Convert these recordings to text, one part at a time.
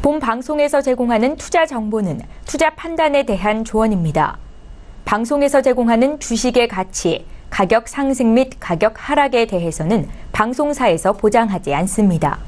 본 방송에서 제공하는 투자 정보는 투자 판단에 대한 조언입니다. 방송에서 제공하는 주식의 가치, 가격 상승 및 가격 하락에 대해서는 방송사에서 보장하지 않습니다.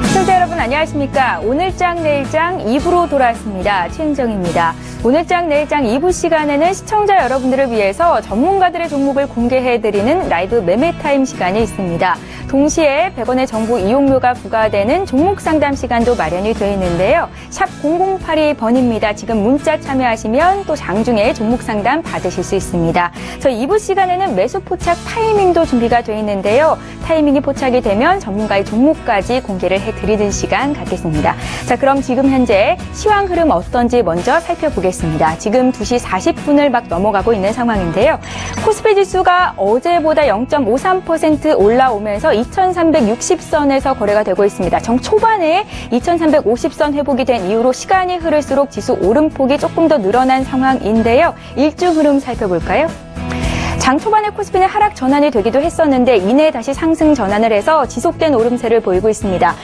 시청자 여러분 안녕하십니까? 오늘장 내일장 2부로 돌아왔습니다. 최은정입니다. 오늘장 내일장 2부 시간에는 시청자 여러분들을 위해서 전문가들의 종목을 공개해드리는 라이브 매매타임 시간이 있습니다. 동시에 100원의 정보 이용료가 부과되는 종목 상담 시간도 마련이 되어 있는데요. 샵 0082번입니다. 지금 문자 참여하시면 또 장중에 종목 상담 받으실 수 있습니다. 저희 2부 시간에는 매수 포착 타이밍도 준비가 되어 있는데요. 타이밍이 포착이 되면 전문가의 종목까지 공개를 해드리는 시간 갖겠습니다. 자, 그럼 지금 현재 시황 흐름 어떤지 먼저 살펴보겠습니다. 지금 2시 40분을 막 넘어가고 있는 상황인데요. 코스피 지수가 어제보다 0.53% 올라오면서 2360선에서 거래가 되고 있습니다. 정 초반에 2350선 회복이 된 이후로 시간이 흐를수록 지수 오름폭이 조금 더 늘어난 상황인데요. 일중 흐름 살펴볼까요? 장 초반에 코스피는 하락 전환이 되기도 했었는데 이내 다시 상승 전환을 해서 지속된 오름세를 보이고 있습니다.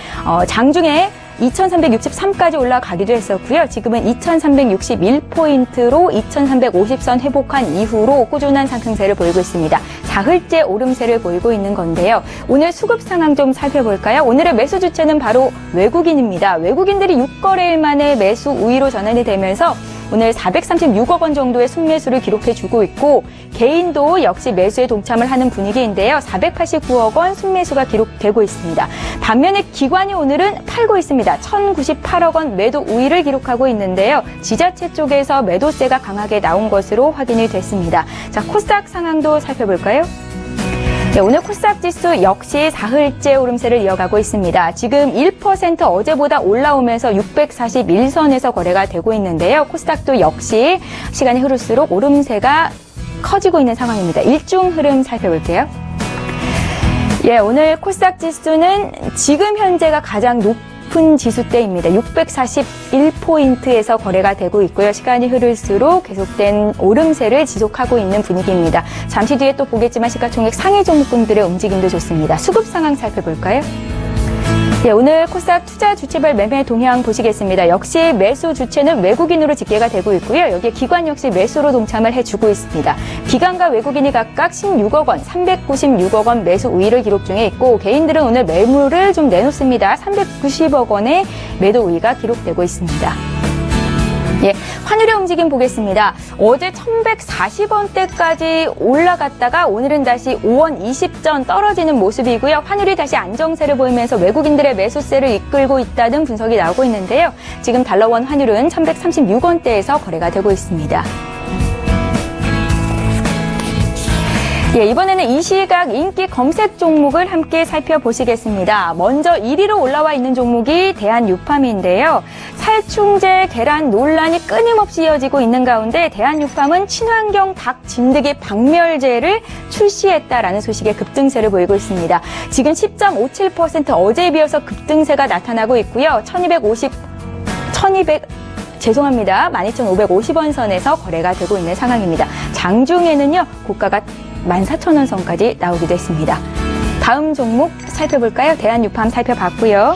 장중에 2363까지 올라가기도 했었고요. 지금은 2361포인트로 2350선 회복한 이후로 꾸준한 상승세를 보이고 있습니다. 사흘째 오름세를 보이고 있는 건데요. 오늘 수급 상황 좀 살펴볼까요? 오늘의 매수 주체는 바로 외국인입니다. 외국인들이 6거래일 만에 매수 우위로 전환이 되면서 오늘 436억 원 정도의 순매수를 기록해주고 있고 개인도 역시 매수에 동참을 하는 분위기인데요. 489억 원 순매수가 기록되고 있습니다. 반면에 기관이 오늘은 팔고 있습니다. 1098억 원 매도 우위를 기록하고 있는데요. 지자체 쪽에서 매도세가 강하게 나온 것으로 확인이 됐습니다. 자, 코스닥 상황도 살펴볼까요? 네, 오늘 코스닥 지수 역시 사흘째 오름세를 이어가고 있습니다. 지금 1% 어제보다 올라오면서 641선에서 거래가 되고 있는데요. 코스닥도 역시 시간이 흐를수록 오름세가 커지고 있는 상황입니다. 일중 흐름 살펴볼게요. 예, 오늘 코스닥 지수는 지금 현재가 가장 높은 지수대입니다. 641포인트에서 거래가 되고 있고요. 시간이 흐를수록 계속된 오름세를 지속하고 있는 분위기입니다. 잠시 뒤에 또 보겠지만 시가총액 상위 종목군들의 움직임도 좋습니다. 수급 상황 살펴볼까요? 네, 오늘 코스닥 투자 주체별 매매 동향 보시겠습니다. 역시 매수 주체는 외국인으로 집계가 되고 있고요. 여기에 기관 역시 매수로 동참을 해주고 있습니다. 기관과 외국인이 각각 16억 원, 396억 원 매수 우위를 기록 중에 있고 개인들은 오늘 매물을 좀 내놓습니다. 390억 원의 매도 우위가 기록되고 있습니다. 예, 환율의 움직임 보겠습니다. 어제 1140원대까지 올라갔다가 오늘은 다시 5원 20전 떨어지는 모습이고요. 환율이 다시 안정세를 보이면서 외국인들의 매수세를 이끌고 있다는 분석이 나오고 있는데요. 지금 달러원 환율은 1136원대에서 거래가 되고 있습니다. 예, 이번에는 이 시각 인기 검색 종목을 함께 살펴보시겠습니다. 먼저 1위로 올라와 있는 종목이 대한유팜인데요. 살충제 계란 논란이 끊임없이 이어지고 있는 가운데 대한유팜은 친환경 닭 진드기 박멸제를 출시했다라는 소식에 급등세를 보이고 있습니다. 지금 10.57% 어제에 비해서 급등세가 나타나고 있고요. 12,550원 선에서 거래가 되고 있는 상황입니다. 장중에는요, 고가가 14,000원 선까지 나오기도 했습니다. 다음 종목 살펴볼까요? 대한유팜 살펴봤고요.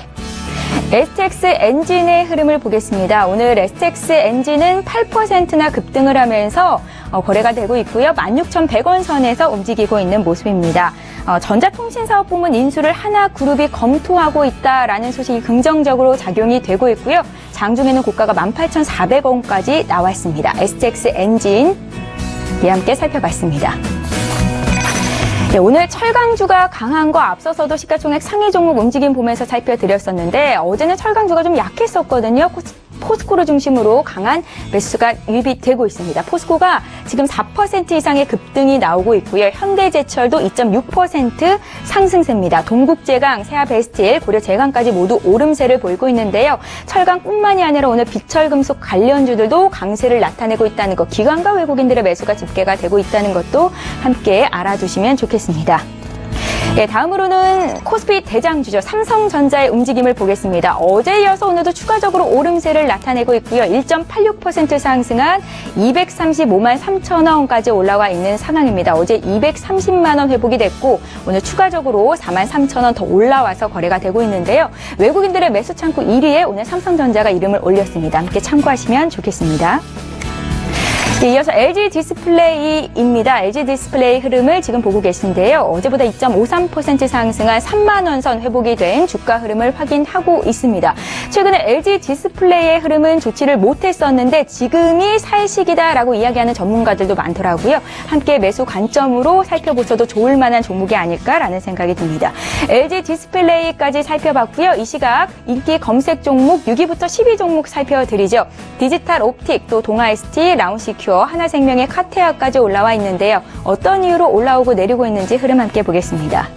STX 엔진의 흐름을 보겠습니다. 오늘 STX 엔진은 8%나 급등을 하면서 거래가 되고 있고요. 16,100원 선에서 움직이고 있는 모습입니다. 전자통신사업부문 인수를 하나그룹이 검토하고 있다라는 소식이 긍정적으로 작용이 되고 있고요. 장중에는 고가가 18,400원까지 나왔습니다. STX 엔진 함께 살펴봤습니다. 네, 오늘 철강주가 강한 거 앞서서도 시가총액 상위 종목 움직임 보면서 살펴드렸었는데 어제는 철강주가 좀 약했었거든요. 포스코를 중심으로 강한 매수가 유입되고 있습니다. 포스코가 지금 4% 이상의 급등이 나오고 있고요. 현대제철도 2.6% 상승세입니다. 동국제강, 세아베스틸, 고려제강까지 모두 오름세를 보이고 있는데요. 철강뿐만이 아니라 오늘 비철금속 관련주들도 강세를 나타내고 있다는 것, 기관과 외국인들의 매수가 집계가 되고 있다는 것도 함께 알아두시면 좋겠습니다. 네, 다음으로는 코스피 대장주죠. 삼성전자의 움직임을 보겠습니다. 어제 이어서 오늘도 추가적으로 오름세를 나타내고 있고요. 1.86% 상승한 235만 3천 원까지 올라와 있는 상황입니다. 어제 230만 원 회복이 됐고 오늘 추가적으로 4만 3천 원 더 올라와서 거래가 되고 있는데요. 외국인들의 매수 창구 1위에 오늘 삼성전자가 이름을 올렸습니다. 함께 참고하시면 좋겠습니다. 이어서 LG 디스플레이입니다. LG 디스플레이 흐름을 지금 보고 계신데요. 어제보다 2.53% 상승한 3만 원 선 회복이 된 주가 흐름을 확인하고 있습니다. 최근에 LG 디스플레이의 흐름은 좋지를 못했었는데 지금이 살 시기다라고 이야기하는 전문가들도 많더라고요. 함께 매수 관점으로 살펴보셔도 좋을 만한 종목이 아닐까라는 생각이 듭니다. LG 디스플레이까지 살펴봤고요. 이 시각 인기 검색 종목 6위부터 10위 종목 살펴드리죠. 디지털 옵틱, 또 동아ST, 라운시큐, 하나생명의 카테아까지 올라와 있는데요. 어떤 이유로 올라오고 내리고 있는지 흐름 함께 보겠습니다.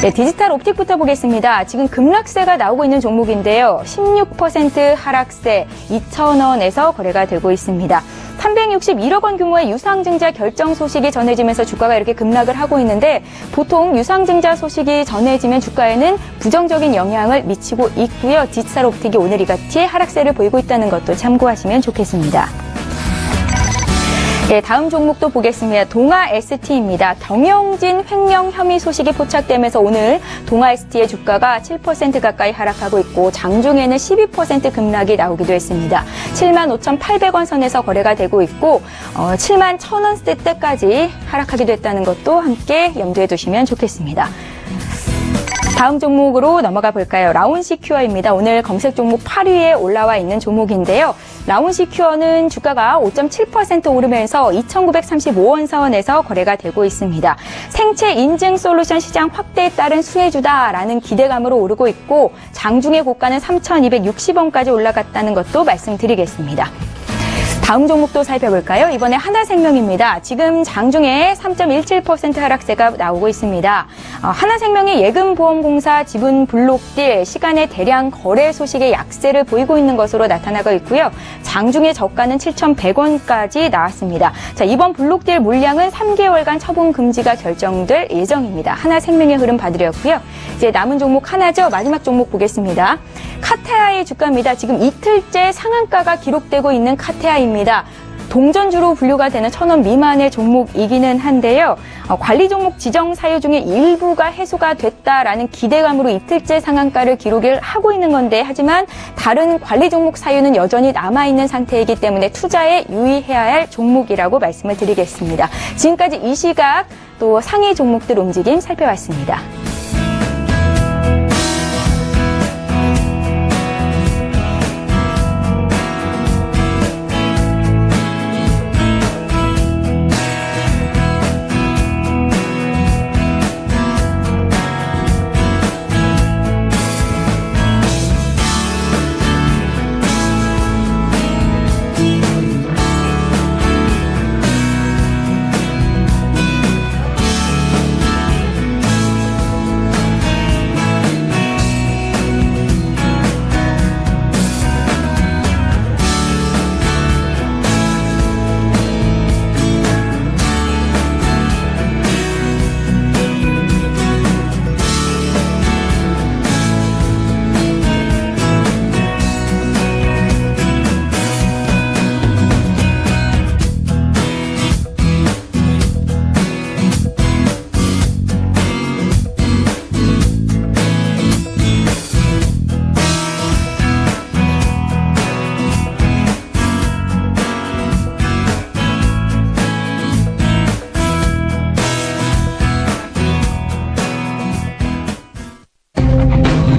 네, 디지털 옵틱부터 보겠습니다. 지금 급락세가 나오고 있는 종목인데요. 16% 하락세 2,000원에서 거래가 되고 있습니다. 361억 원 규모의 유상증자 결정 소식이 전해지면서 주가가 이렇게 급락을 하고 있는데 보통 유상증자 소식이 전해지면 주가에는 부정적인 영향을 미치고 있고요. 디지털 옵틱이 오늘 이같이 하락세를 보이고 있다는 것도 참고하시면 좋겠습니다. 네, 다음 종목도 보겠습니다. 동아ST입니다. 경영진 횡령 혐의 소식이 포착되면서 오늘 동아ST의 주가가 7% 가까이 하락하고 있고 장중에는 12% 급락이 나오기도 했습니다. 75,800원 선에서 거래가 되고 있고 71,000원대까지 하락하기도 했다는 것도 함께 염두에 두시면 좋겠습니다. 다음 종목으로 넘어가 볼까요? 라운시큐어입니다. 오늘 검색 종목 8위에 올라와 있는 종목인데요. 라운시큐어는 주가가 5.7% 오르면서 2,935원 선에서 거래가 되고 있습니다. 생체 인증 솔루션 시장 확대에 따른 수혜주다라는 기대감으로 오르고 있고 장중의 고가는 3,260원까지 올라갔다는 것도 말씀드리겠습니다. 다음 종목도 살펴볼까요? 이번에 하나생명입니다. 지금 장중에 3.17% 하락세가 나오고 있습니다. 하나생명이 예금보험공사 지분 블록딜 시간의 대량 거래 소식에 약세를 보이고 있는 것으로 나타나고 있고요. 장중에 저가는 7,100원까지 나왔습니다. 자, 이번 블록딜 물량은 3개월간 처분 금지가 결정될 예정입니다. 하나생명의 흐름 봐드렸고요. 이제 남은 종목 하나죠. 마지막 종목 보겠습니다. 카테아의 주가입니다. 지금 이틀째 상한가가 기록되고 있는 카테아입니다. 동전주로 분류가 되는 1,000원 미만의 종목이기는 한데요. 관리 종목 지정 사유 중에 일부가 해소가 됐다라는 기대감으로 이틀째 상한가를 기록을 하고 있는 건데 하지만 다른 관리 종목 사유는 여전히 남아있는 상태이기 때문에 투자에 유의해야 할 종목이라고 말씀을 드리겠습니다. 지금까지 이 시각 또 상위 종목들 움직임 살펴봤습니다.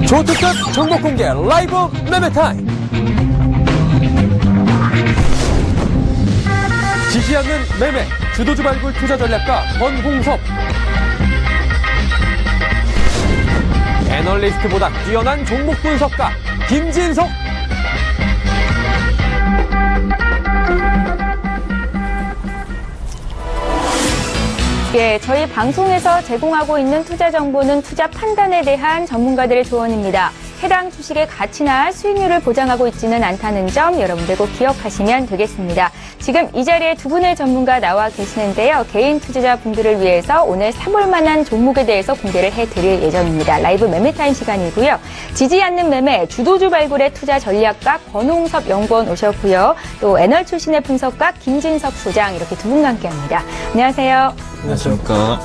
초특급 종목 공개 라이브 매매타임. 지지 않는 매매 주도주 발굴 투자 전략가 권홍섭. 애널리스트보다 뛰어난 종목 분석가 김진석. 예, 저희 방송에서 제공하고 있는 투자 정보는 투자 판단에 대한 전문가들의 조언입니다. 해당 주식의 가치나 수익률을 보장하고 있지는 않다는 점 여러분들 꼭 기억하시면 되겠습니다. 지금 이 자리에 두 분의 전문가 나와 계시는데요. 개인 투자자분들을 위해서 오늘 사볼 만한 종목에 대해서 공개를 해드릴 예정입니다. 라이브 매매타임 시간이고요. 지지 않는 매매, 주도주 발굴의 투자 전략가 권홍섭 연구원 오셨고요. 또 애널 출신의 분석가 김진석 소장 이렇게 두 분과 함께합니다. 안녕하세요. 안녕하십니까.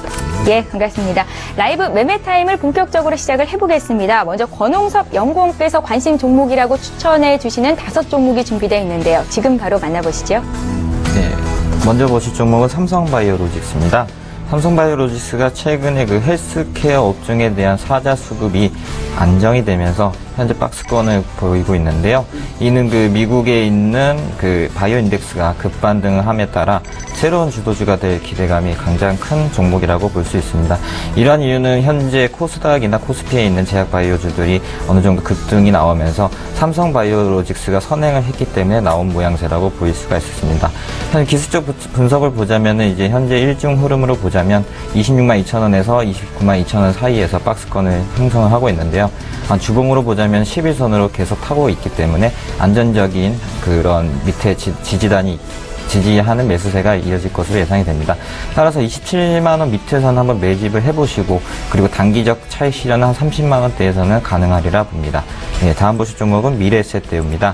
예, 반갑습니다. 라이브 매매타임을 본격적으로 시작을 해보겠습니다. 먼저 권홍섭 연구원께서 관심 종목이라고 추천해 주시는 5종목이 준비되어 있는데요. 지금 바로 만나보시죠. 네, 먼저 보실 종목은 삼성바이오로직스입니다. 삼성바이오로직스가 최근에 그 헬스케어 업종에 대한 사자 수급이 안정이 되면서 현재 박스권을 보이고 있는데요. 이는 그 미국에 있는 그 바이오 인덱스가 급반등을 함에 따라 새로운 주도주가 될 기대감이 가장 큰 종목이라고 볼 수 있습니다. 이러한 이유는 현재 코스닥이나 코스피에 있는 제약 바이오주들이 어느 정도 급등이 나오면서 삼성바이오로직스가 선행을 했기 때문에 나온 모양새라고 보일 수가 있습니다. 현재 기술적 분석을 보자면은 이제 현재 일중 흐름으로 보자면 26만 2천원에서 29만 2천원 사이에서 박스권을 형성을 하고 있는데요. 주봉으로 보자면 11선으로 계속 타고 있기 때문에 안전적인 그런 밑에 지지하는 매수세가 이어질 것으로 예상이 됩니다. 따라서 27만원 밑에서는 한번 매집을 해보시고 그리고 단기적 차익 실현은 한 30만원대에서는 가능하리라 봅니다. 네, 다음 보실 종목은 미래에셋대우입니다.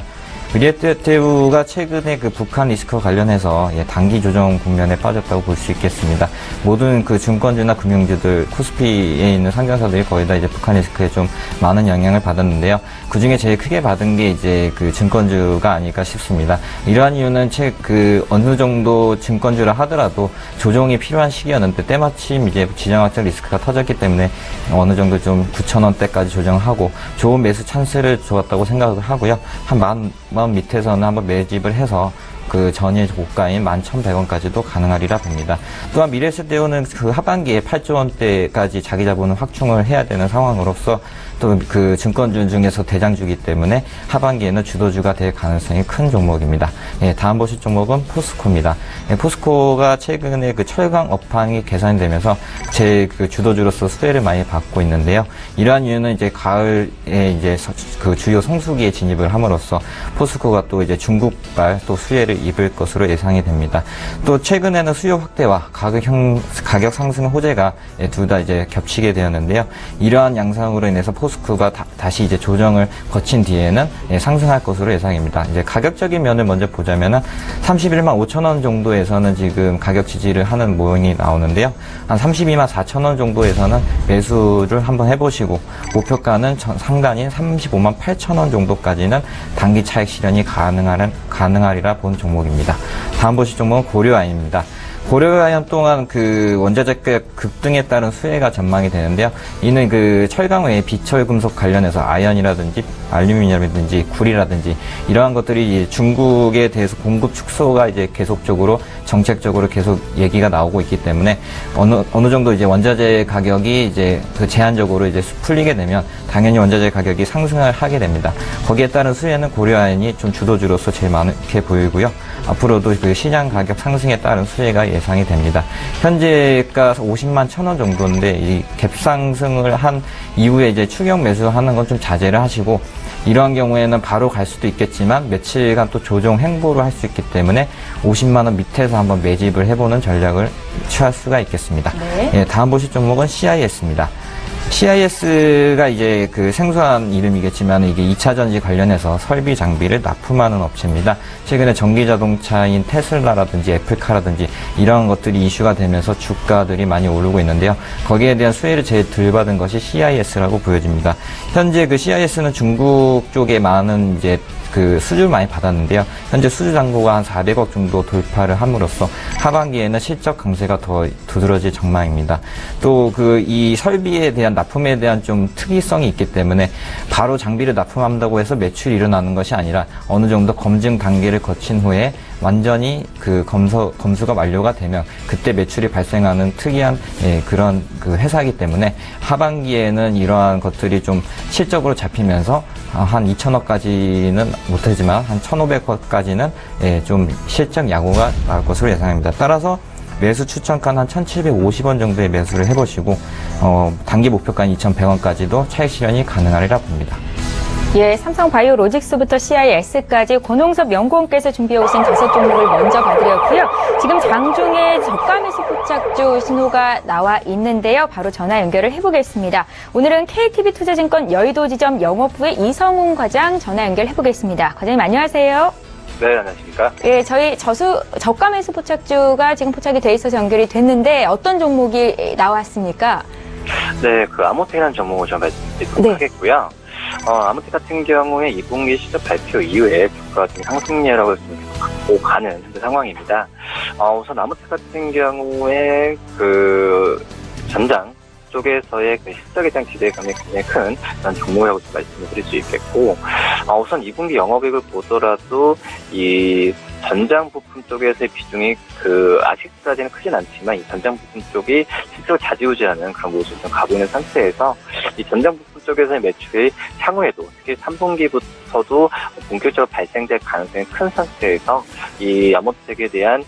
미래에셋대우가 최근에 그 북한 리스크와 관련해서 단기 조정 국면에 빠졌다고 볼 수 있겠습니다. 모든 그 증권주나 금융주들 코스피에 있는 상장사들이 거의 다 이제 북한 리스크에 좀 많은 영향을 받았는데요. 그 중에 제일 크게 받은 게 이제 그 증권주가 아닐까 싶습니다. 이러한 이유는 어느 정도 증권주라 하더라도 조정이 필요한 시기였는데 때마침 이제 지정학적 리스크가 터졌기 때문에 어느 정도 좀 9,000원대까지 조정하고 좋은 매수 찬스를 주었다고 생각을 하고요. 한 10,000원 밑에서는 한번 매집을 해서 그 전일 고가인 11,100원까지도 가능하리라 봅니다. 또한 미래에셋대우는 그 하반기에 8조 원대까지 자기 자본을 확충을 해야 되는 상황으로서 또 그 증권주 중에서 대장주기 때문에 하반기에는 주도주가 될 가능성이 큰 종목입니다. 예, 다음 보실 종목은 포스코입니다. 예, 포스코가 최근에 그 철강 업황이 개선되면서 그 주도주로서 수혜를 많이 받고 있는데요. 이러한 이유는 이제 가을에 이제 그 주요 성수기에 진입을 함으로써 포스코가 또 이제 중국발 또 수혜를 입을 것으로 예상이 됩니다. 또 최근에는 수요 확대와 가격 상승 호재가 둘 다 이제 겹치게 되었는데요. 이러한 양상으로 인해서 포스코가 다시 이제 조정을 거친 뒤에는 상승할 것으로 예상입니다. 이제 가격적인 면을 먼저 보자면은 31만 5천원 정도에서는 지금 가격 지지를 하는 모양이 나오는데요. 한 32만 4천원 정도에서는 매수를 한번 해보시고 목표가는 상단인 35만 8천원 정도까지는 단기 차익 실현이 가능하리라 본 종목입니다. 다음 보실 종목은 고려아연입니다. 고려아연 또한 그 원자재가격 급등에 따른 수혜가 전망이 되는데요. 이는 그 철강 외에 비철 금속 관련해서 아연이라든지 알루미늄이라든지 구리라든지 이러한 것들이 중국에 대해서 공급 축소가 이제 계속적으로 정책적으로 계속 얘기가 나오고 있기 때문에 어느 정도 이제 원자재 가격이 이제 그 제한적으로 이제 풀리게 되면 당연히 원자재 가격이 상승을 하게 됩니다. 거기에 따른 수혜는 고려아연이 좀 주도주로서 제일 많게 보이고요. 앞으로도 그 시장 가격 상승에 따른 수혜가 예상이 됩니다. 현재가 50만 1,000원 정도인데 이 갭 상승을 한 이후에 이제 추격 매수하는 건 좀 자제를 하시고 이러한 경우에는 바로 갈 수도 있겠지만 며칠간 또 조정 행보를 할 수 있기 때문에 50만 원 밑에서 한번 매집을 해보는 전략을 취할 수가 있겠습니다. 네. 예, 다음 보실 종목은 CIS입니다. CIS가 이제 그 생소한 이름이겠지만 이게 2차 전지 관련해서 설비 장비를 납품하는 업체입니다. 최근에 전기 자동차인 테슬라라든지 애플카라든지 이런 것들이 이슈가 되면서 주가들이 많이 오르고 있는데요. 거기에 대한 수혜를 제일 덜 받은 것이 CIS라고 보여집니다. 현재 그 CIS는 중국 쪽에 많은 이제 그 수주를 많이 받았는데요. 현재 수주 잔고가 한 400억 정도 돌파를 함으로써 하반기에는 실적 강세가 더 두드러질 전망입니다. 또 그 이 설비에 대한 납품에 대한 좀 특이성이 있기 때문에 바로 장비를 납품한다고 해서 매출이 일어나는 것이 아니라 어느 정도 검증 단계를 거친 후에 완전히 그 검수가 완료가 되면 그때 매출이 발생하는 특이한 그런 그 회사이기 때문에 하반기에는 이러한 것들이 좀 실적으로 잡히면서 한 2천억까지는 못하지만 한 1,500억까지는 좀 실적 야구가 나올 것으로 예상합니다. 따라서 매수 추천가는 한 1,750원 정도의 매수를 해보시고 단기 목표가는 2,100원까지도 차익 실현이 가능하리라 봅니다. 예, 삼성바이오로직스부터 CIS까지 권홍섭 연구원께서 준비해 오신 5종목을 먼저 봐드렸고요. 지금 장중에 저가 매수 포착주 신호가 나와 있는데요. 바로 전화 연결을 해보겠습니다. 오늘은 KTB투자증권 여의도 지점 영업부의 이성훈 과장 전화 연결해보겠습니다. 과장님 안녕하세요. 네, 안녕하십니까. 예, 저희 저가 매수 포착주가 지금 포착이 돼 있어서 연결이 됐는데 어떤 종목이 나왔습니까? 네, 아모텍이라는 종목을 좀 말씀드리도록 하겠고요. 아모텍 같은 경우에 2분기 실적 발표 이후에 주가가 좀 상승률하고 좀 갖고 가는 현재 상황입니다. 우선 아모텍 같은 경우에 전장 쪽에서의 실적에 대한 기대감이 굉장히 큰 그런 종목이라고 좀 말씀을 드릴 수 있겠고, 우선 2분기 영업이익을 보더라도 이 전장 부품 쪽에서의 비중이 아직까지는 크진 않지만 이 전장 부품 쪽이 실적을 좌지우지하는 그런 모습을 좀 가고 있는 상태에서 이 전장 부품 쪽에서의 매출이 향후에도 특히 3분기부터도 본격적으로 발생될 가능성이 큰 상태에서 이 아모텍에 대한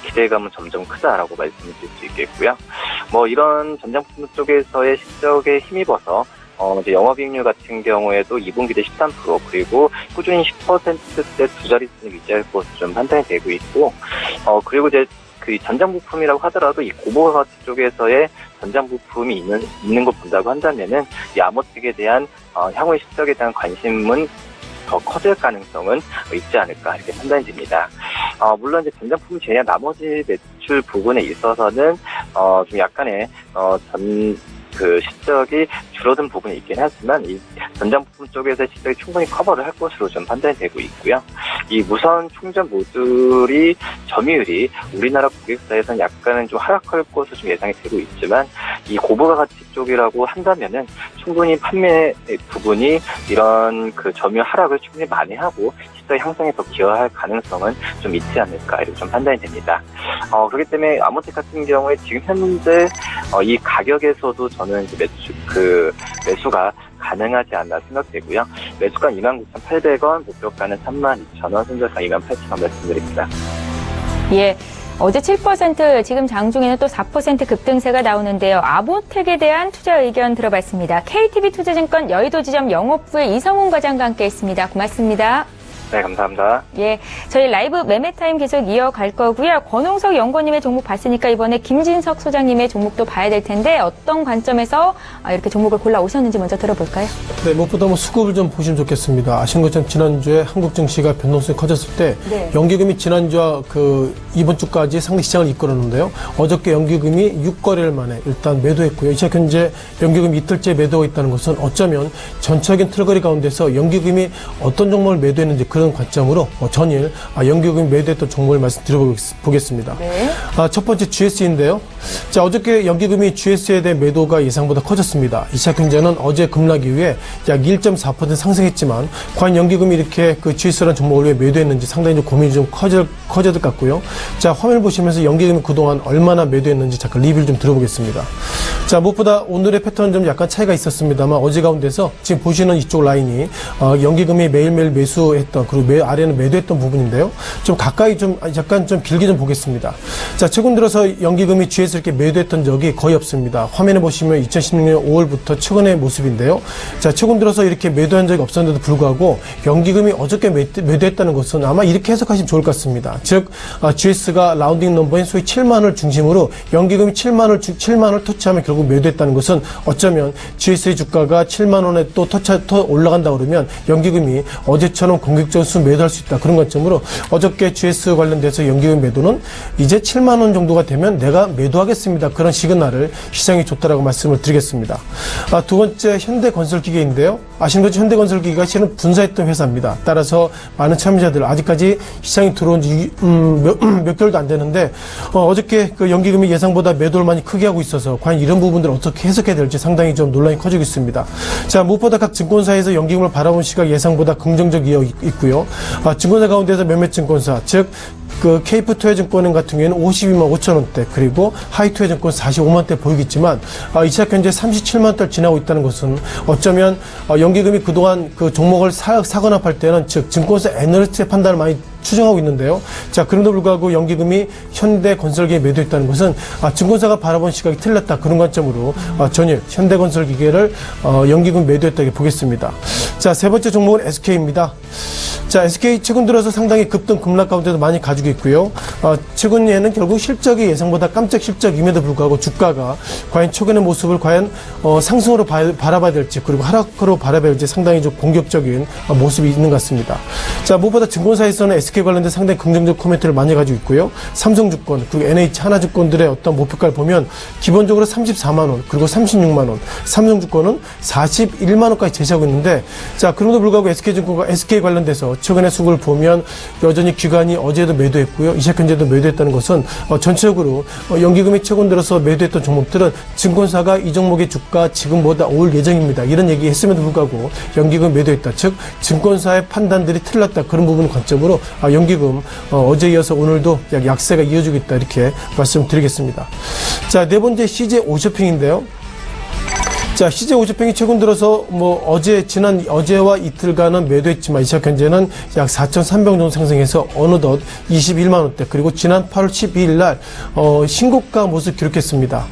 기대감은 점점 크다라고 말씀을 드릴 수 있겠고요. 이런 전장 부품 쪽에서의 실적에 힘입어서 이제 영업이익률 같은 경우에도 2분기 때 13% 그리고 꾸준히 10%대 두 자릿수를 유지할 것으로 좀 판단이 되고 있고, 그리고 이제 전장 부품이라고 하더라도 이 고부가 가치 쪽에서의 전장 부품이 있는 걸 본다고 한다면은 이 아모텍에 대한 향후의 실적에 대한 관심은 더 커질 가능성은 있지 않을까 이렇게 판단이 됩니다. 물론 이제 전장 부품 제외한 나머지 매출 부분에 있어서는 좀 약간의 실적이 줄어든 부분이 있긴 하지만 이 전장 부품 쪽에서 실적이 충분히 커버를 할 것으로 좀 판단이 되고 있고요. 이 무선 충전 모듈이 점유율이 우리나라 고객사에서는 약간은 좀 하락할 것으로 좀 예상이 되고 있지만 이 고부가 가치 쪽이라고 한다면은 충분히 판매 부분이 이런 점유율 하락을 충분히 만회하고 실적 향상에 더 기여할 가능성은 좀 있지 않을까 이렇게 좀 판단이 됩니다. 그렇기 때문에 아모텍 같은 경우에 지금 현재 이 가격에서도 저는 이제 매수가 가능하지 않나 생각되고요. 매수가 29,800원, 목표가는 32,000원, 손절가 28,000원 말씀드립니다. 예. 어제 7%, 지금 장중에는 또 4% 급등세가 나오는데요. 아모텍에 대한 투자 의견 들어봤습니다. KTB투자증권 여의도 지점 영업부의 이성훈 과장과 함께했습니다. 고맙습니다. 네, 감사합니다. 예, 저희 라이브 매매타임 계속 이어갈 거고요. 권홍석 연구원님의 종목 봤으니까 이번에 김진석 소장님의 종목도 봐야 될 텐데 어떤 관점에서 이렇게 종목을 골라 오셨는지 먼저 들어볼까요? 네, 무엇보다 수급을 좀 보시면 좋겠습니다. 아시는 것처럼 지난주에 한국 증시가 변동성이 커졌을 때 연기금이 지난주와 이번 주까지 상대 시장을 이끌었는데요. 어저께 연기금이 6거래일 만에 일단 매도했고요. 이차 현재 연기금이 이틀째 매도가 있다는 것은 어쩌면 전체적인 틀거리 가운데서 연기금이 어떤 종목을 매도했는지 그런 관점으로 전일 연기금이 매도했던 종목을 말씀드려보겠습니다. 네. 첫 번째 GS인데요. 자, 어저께 연기금이 GS에 대한 매도가 예상보다 커졌습니다. 2차 경제는 어제 급락 이후에 약 1.4% 상승했지만 과연 연기금이 이렇게 GS라는 종목을 왜 매도했는지 상당히 좀 고민이 좀 커질 것 같고요. 자, 화면을 보시면서 연기금이 그동안 얼마나 매도했는지 잠깐 리뷰를 좀 들어보겠습니다. 자, 무엇보다 오늘의 패턴은 좀 약간 차이가 있었습니다만 어제 가운데서 지금 보시는 이쪽 라인이 연기금이 매일매일 매수했던 그리고 아래는 매도했던 부분인데요. 좀 가까이 약간 좀 길게 좀 보겠습니다. 자, 최근 들어서 연기금이 GS를 이렇게 매도했던 적이 거의 없습니다. 화면에 보시면 2016년 5월부터 최근의 모습인데요. 자, 최근 들어서 이렇게 매도한 적이 없었는데도 불구하고 연기금이 어저께 매도했다는 것은 아마 이렇게 해석하시면 좋을 것 같습니다. 즉, GS가 라운딩 넘버인 소위 7만을 중심으로 연기금이 7만을 터치하면 결국 매도했다는 것은 어쩌면 GS의 주가가 7만 원에 또 올라간다 그러면 연기금이 어제처럼 공격적으로 매도할 수 있다. 그런 관점으로 어저께 GS 관련돼서 연기금 매도는 이제 7만 원 정도가 되면 내가 매도하겠습니다. 그런 시그널을 시장이 줬다라고 말씀을 드리겠습니다. 두 번째 현대건설기계인데요. 아시는 것처럼 현대건설기계가 실은 분사했던 회사입니다. 따라서 많은 참여자들 아직까지 시장이 들어온 지 몇 개월도 안 되는데 어저께 연기금이 예상보다 매도를 많이 크게 하고 있어서 과연 이런 부분들을 어떻게 해석해야 될지 상당히 좀 논란이 커지고 있습니다. 자, 무엇보다 각 증권사에서 연기금을 바라본 시각 예상보다 긍정적이어 있고요. 증권사 가운데서 몇몇 증권사, 즉 KF투자증권은 같은 경우에는 52만 5천 원대, 그리고 하이투자증권 45만 대 보이겠지만 2차 현재 37만 원대를 지나고 있다는 것은 어쩌면 연기금이 그동안 종목을 사거나 팔 때는 즉 증권사 애널리스트의 판단을 많이 추정하고 있는데요. 자, 그럼에도 불구하고 연기금이 현대건설기에 매도했다는 것은 증권사가 바라본 시각이 틀렸다. 그런 관점으로 전일 현대건설기계를 연기금 매도했다고 보겠습니다. 자, 세 번째 종목은 SK입니다. 자, SK 최근 들어서 상당히 급등 급락 가운데도 많이 가지고 있고요. 최근에는 결국 실적이 예상보다 깜짝 실적임에도 불구하고 주가가 과연 최근의 모습을 과연 상승으로 바라봐야 될지 그리고 하락으로 바라봐야 될지 상당히 좀 공격적인 모습이 있는 것 같습니다. 자, 무엇보다 증권사에서는 SK 관련된 상당히 긍정적 코멘트를 많이 가지고 있고요. 삼성증권 그리고 NH 하나증권들의 어떤 목표가를 보면 기본적으로 34만 원 그리고 36만 원, 삼성증권은 41만 원까지 제시하고 있는데 자, 그럼에도 불구하고 SK증권과 SK 관련돼서 최근의 수급을 보면 여전히 기관이 어제도 매도했고요. 이샤현재도 매도했다는 것은 전체적으로 연기금이 최근 들어서 매도했던 종목들은 증권사가 이 종목의 주가 지금보다 올 예정입니다. 이런 얘기 했음에도 불구하고 연기금 매도했다. 즉 증권사의 판단들이 틀렸다. 그런 부분 관점으로 연기금 어제 이어서 오늘도 약세가 이어지고 있다. 이렇게 말씀드리겠습니다. 자, 네 번째 CJ 오쇼핑인데요. 자, CJ 오쇼핑이 최근 들어서 어제와 이틀간은 매도했지만 이샤현재는 약 4,300원 정도 상승해서 어느덧 21만 원대 그리고 지난 8월 12일 날 신고가 모습 기록했습니다.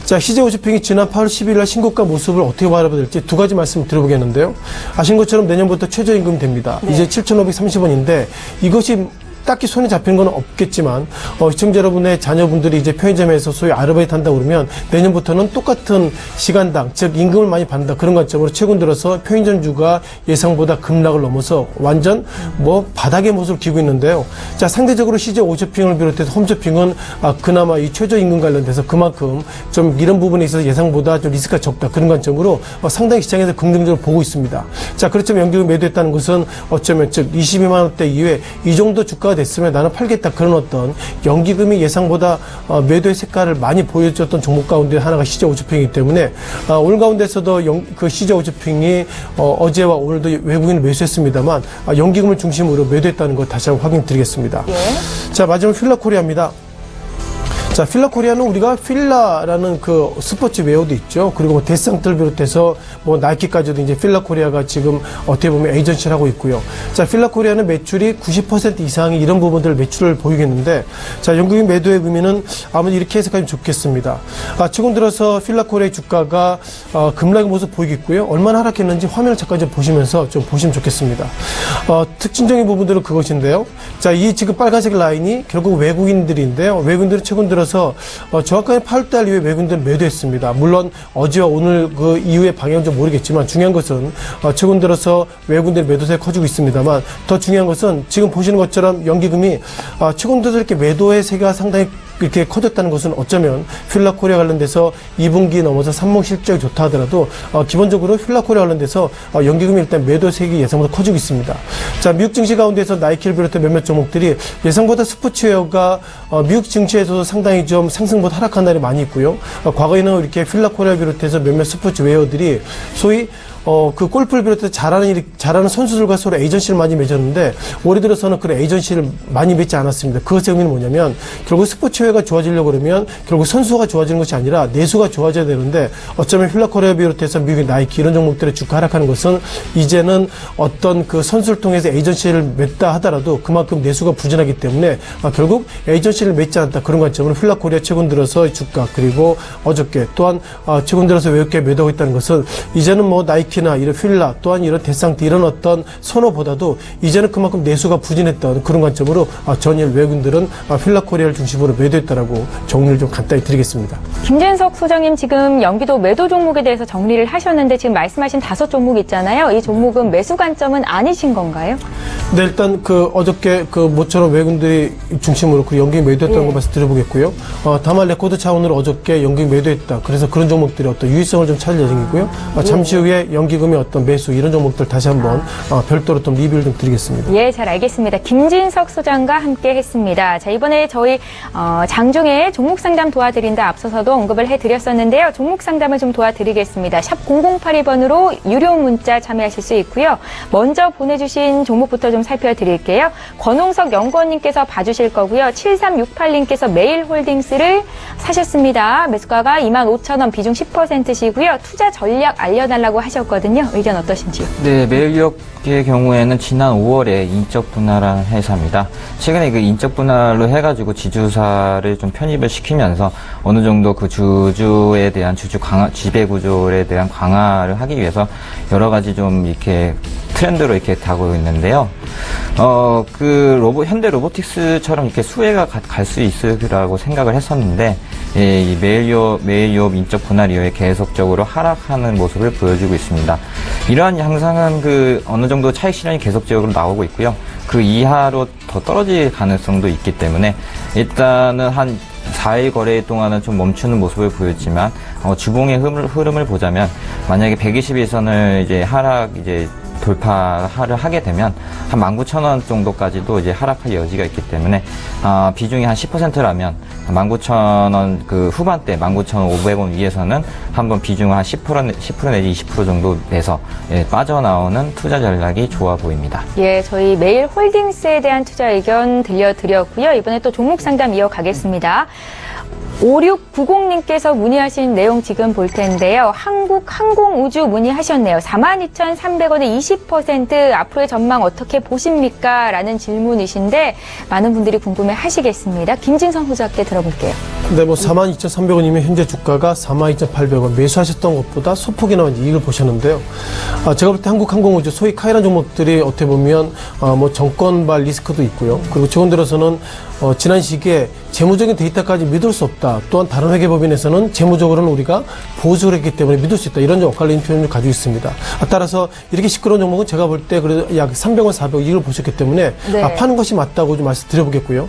자, CJ 오쇼핑이 지난 8월 12일 날 신고가 모습을 어떻게 바라봐야 될지 두 가지 말씀을 드려보겠는데요. 아신 것처럼 내년부터 최저임금이 됩니다. 네. 이제 7,530원인데 이것이 딱히 손에 잡히는 건 없겠지만 시청자 여러분의 자녀분들이 이제 편의점에서 소위 아르바이트 한다고 그러면 내년부터는 똑같은 시간당 즉 임금을 많이 받는다 그런 관점으로 최근 들어서 편의점주가 예상보다 급락을 넘어서 완전 바닥의 모습을 기고 있는데요. 자, 상대적으로 CJ 오쇼핑을 비롯해서 홈쇼핑은 그나마 이 최저임금 관련돼서 그만큼 좀 이런 부분에 있어서 예상보다 좀 리스크가 적다 그런 관점으로 상당히 시장에서 긍정적으로 보고 있습니다. 자, 그렇지만 연기금 매도했다는 것은 어쩌면 즉 22만 원대 이후에 이 정도 주가가 됐으면 나는 팔겠다 그런 어떤 연기금이 예상보다 매도의 색깔을 많이 보여줬던 종목 가운데 하나가 CJ 오쇼핑이기 때문에 오늘 가운데서도 그 CJ 오쇼핑이 어제와 오늘도 외국인을 매수했습니다만 연기금을 중심으로 매도했다는 것 다시 한번 확인드리겠습니다. 예. 자, 마지막 필라코리아입니다. 자, 필라코리아는 우리가 필라라는 그 스포츠 웨어도 있죠. 그리고 데스상트를 비롯해서 나이키까지도 이제 필라코리아가 지금 어떻게 보면 에이전시를 하고 있고요. 자, 필라코리아는 매출이 90% 이상이 이런 부분들 매출을 보이겠는데 자, 연기금 매도의 의미는 아무래도 이렇게 해석하면 좋겠습니다. 최근 들어서 필라코리아의 주가가 급락의 모습 보이겠고요. 얼마나 하락했는지 화면을 잠깐 좀 보시면서 좀 보시면 좋겠습니다. 특징적인 부분들은 그것인데요. 자, 이 지금 빨간색 라인이 결국 외국인들인데요. 외국인들은 최근 들어서 정확하게 8월달 이후에 외국인들은 매도했습니다. 물론 어제와 오늘 그 이후의 방향은 좀 모르겠지만 중요한 것은 최근 들어서 외국인들의 매도세가 커지고 있습니다만 더 중요한 것은 지금 보시는 것처럼 연기금이 최근 들어서 이렇게 매도의 세가 상당히 이렇게 커졌다는 것은 어쩌면 필라코리아 관련돼서 2분기 넘어서 3분 실적이 좋다 하더라도 기본적으로 필라코리아 관련돼서 연기금이 일단 매도 세기 예상보다 커지고 있습니다. 자, 미국 증시 가운데서 나이키를 비롯해 몇몇 종목들이 예상보다 스포츠웨어가 미국 증시에서도 상당히 좀 상승보다 하락한 날이 많이 있고요. 과거에는 이렇게 필라코리아 비롯해서 몇몇 스포츠웨어들이 소위 그 골프를 비롯해서 잘하는 선수들과 서로 에이전시를 많이 맺었는데 올해 들어서는 그런 에이전시를 많이 맺지 않았습니다. 그것의 의미는 뭐냐면 결국 스포츠웨어가 좋아지려고 그러면 결국 선수가 좋아지는 것이 아니라 내수가 좋아져야 되는데 어쩌면 필라코리아 비롯해서 미국의 나이키 이런 종목들의 주가 하락하는 것은 이제는 어떤 그 선수를 통해서 에이전시를 맺다 하더라도 그만큼 내수가 부진하기 때문에 결국 에이전시를 맺지 않았다 그런 관점으로 필라코리아 최근 들어서 주가 그리고 어저께 또한 최근 들어서 외국계 매도하고 있다는 것은 이제는 나이키 나 이런 필라 또한 이런 데스상트 이런 어떤 선호보다도 이제는 그만큼 내수가 부진했던 그런 관점으로 전일 외국인들은 필라코리아를 중심으로 매도했다라고 정리를 좀 간단히 드리겠습니다. 김진석 소장님 지금 연기도 매도 종목에 대해서 정리를 하셨는데 지금 말씀하신 5 종목 있잖아요. 이 종목은 매수 관점은 아니신 건가요? 네, 일단 어저께 모처럼 외국인들이 중심으로 그 연기금 매도했다는 거 말씀드려보겠고요. 다만 레코드 차원으로 어저께 연기금 매도했다. 그래서 그런 종목들이 어떤 유의성을 좀 찾을 예정이고요. 잠시 후에 연기금의 어떤 매수 이런 종목들 다시 한번 별도로 좀 리뷰를 좀 드리겠습니다. 예, 잘 알겠습니다. 김진석 소장과 함께 했습니다. 자, 이번에 저희 장중에 종목 상담 도와드린다 앞서서도 언급을 해드렸었는데요. 종목 상담을 좀 도와드리겠습니다. 샵 0082번으로 유료 문자 참여하실 수 있고요. 먼저 보내주신 종목부터 좀 살펴드릴게요. 권홍석 연구원님께서 봐주실 거고요. 7368님께서 메일홀딩스를 사셨습니다. 매수가가 25,000원 비중 10%시고요. 투자 전략 알려달라고 하셨거든요. 하셨거든요. 의견 어떠신지요? 네, 매일유업의 경우에는 지난 5월에 인적 분할한 회사입니다. 최근에 그 인적 분할로 해가지고 지주사를 좀 편입을 시키면서 어느 정도 그 주주에 대한 지배 구조에 대한 강화를 하기 위해서 여러 가지 좀 이렇게 트렌드로 이렇게 가고 있는데요. 현대 로보틱스처럼 이렇게 수혜가 갈 수 있으라고 생각을 했었는데, 예, 이 매일유업 인적 분할 이후에 계속적으로 하락하는 모습을 보여주고 있습니다. 이러한 양상은 어느 정도 차익 실현이 계속적으로 나오고 있고요. 그 이하로 더 떨어질 가능성도 있기 때문에 일단은 한 4일 거래 동안은 좀 멈추는 모습을 보였지만, 주봉의 흐름을 보자면 만약에 120일선을 이제 돌파를 하게 되면 한 19,000원 정도까지도 이제 하락할 여지가 있기 때문에 비중이 한 10%라면 19,000원 그 후반대 19,500원 위에서는 한번 비중을 한 10% 내지 20% 정도 내서 빠져나오는 투자 전략이 좋아 보입니다. 예, 저희 메일홀딩스에 대한 투자 의견 들려드렸고요. 이번에 또 종목 상담 이어가겠습니다. 5690님께서 문의하신 내용 지금 볼 텐데요. 한국항공우주 문의하셨네요. 42,300원에 20% 앞으로의 전망 어떻게 보십니까? 라는 질문이신데 많은 분들이 궁금해 하시겠습니다. 김진선 후작께 들어볼게요. 네, 42,300원이면 현재 주가가 42,800원 매수하셨던 것보다 소폭이나 이익을 보셨는데요. 제가 볼 때 한국항공우주 소위 카이란 종목들이 어떻게 보면 정권발 리스크도 있고요. 그리고 최근 들어서는 지난 시기에 재무적인 데이터까지 믿을 수 없다. 또한 다른 회계법인에서는 재무적으로는 우리가 보수를 했기 때문에 믿을 수 있다. 이런 좀 엇갈리는 표현을 가지고 있습니다. 따라서 이렇게 시끄러운 종목은 제가 볼 때 그래도 약 300원, 400원 이익을 보셨기 때문에 네. 파는 것이 맞다고 좀 말씀드려보겠고요.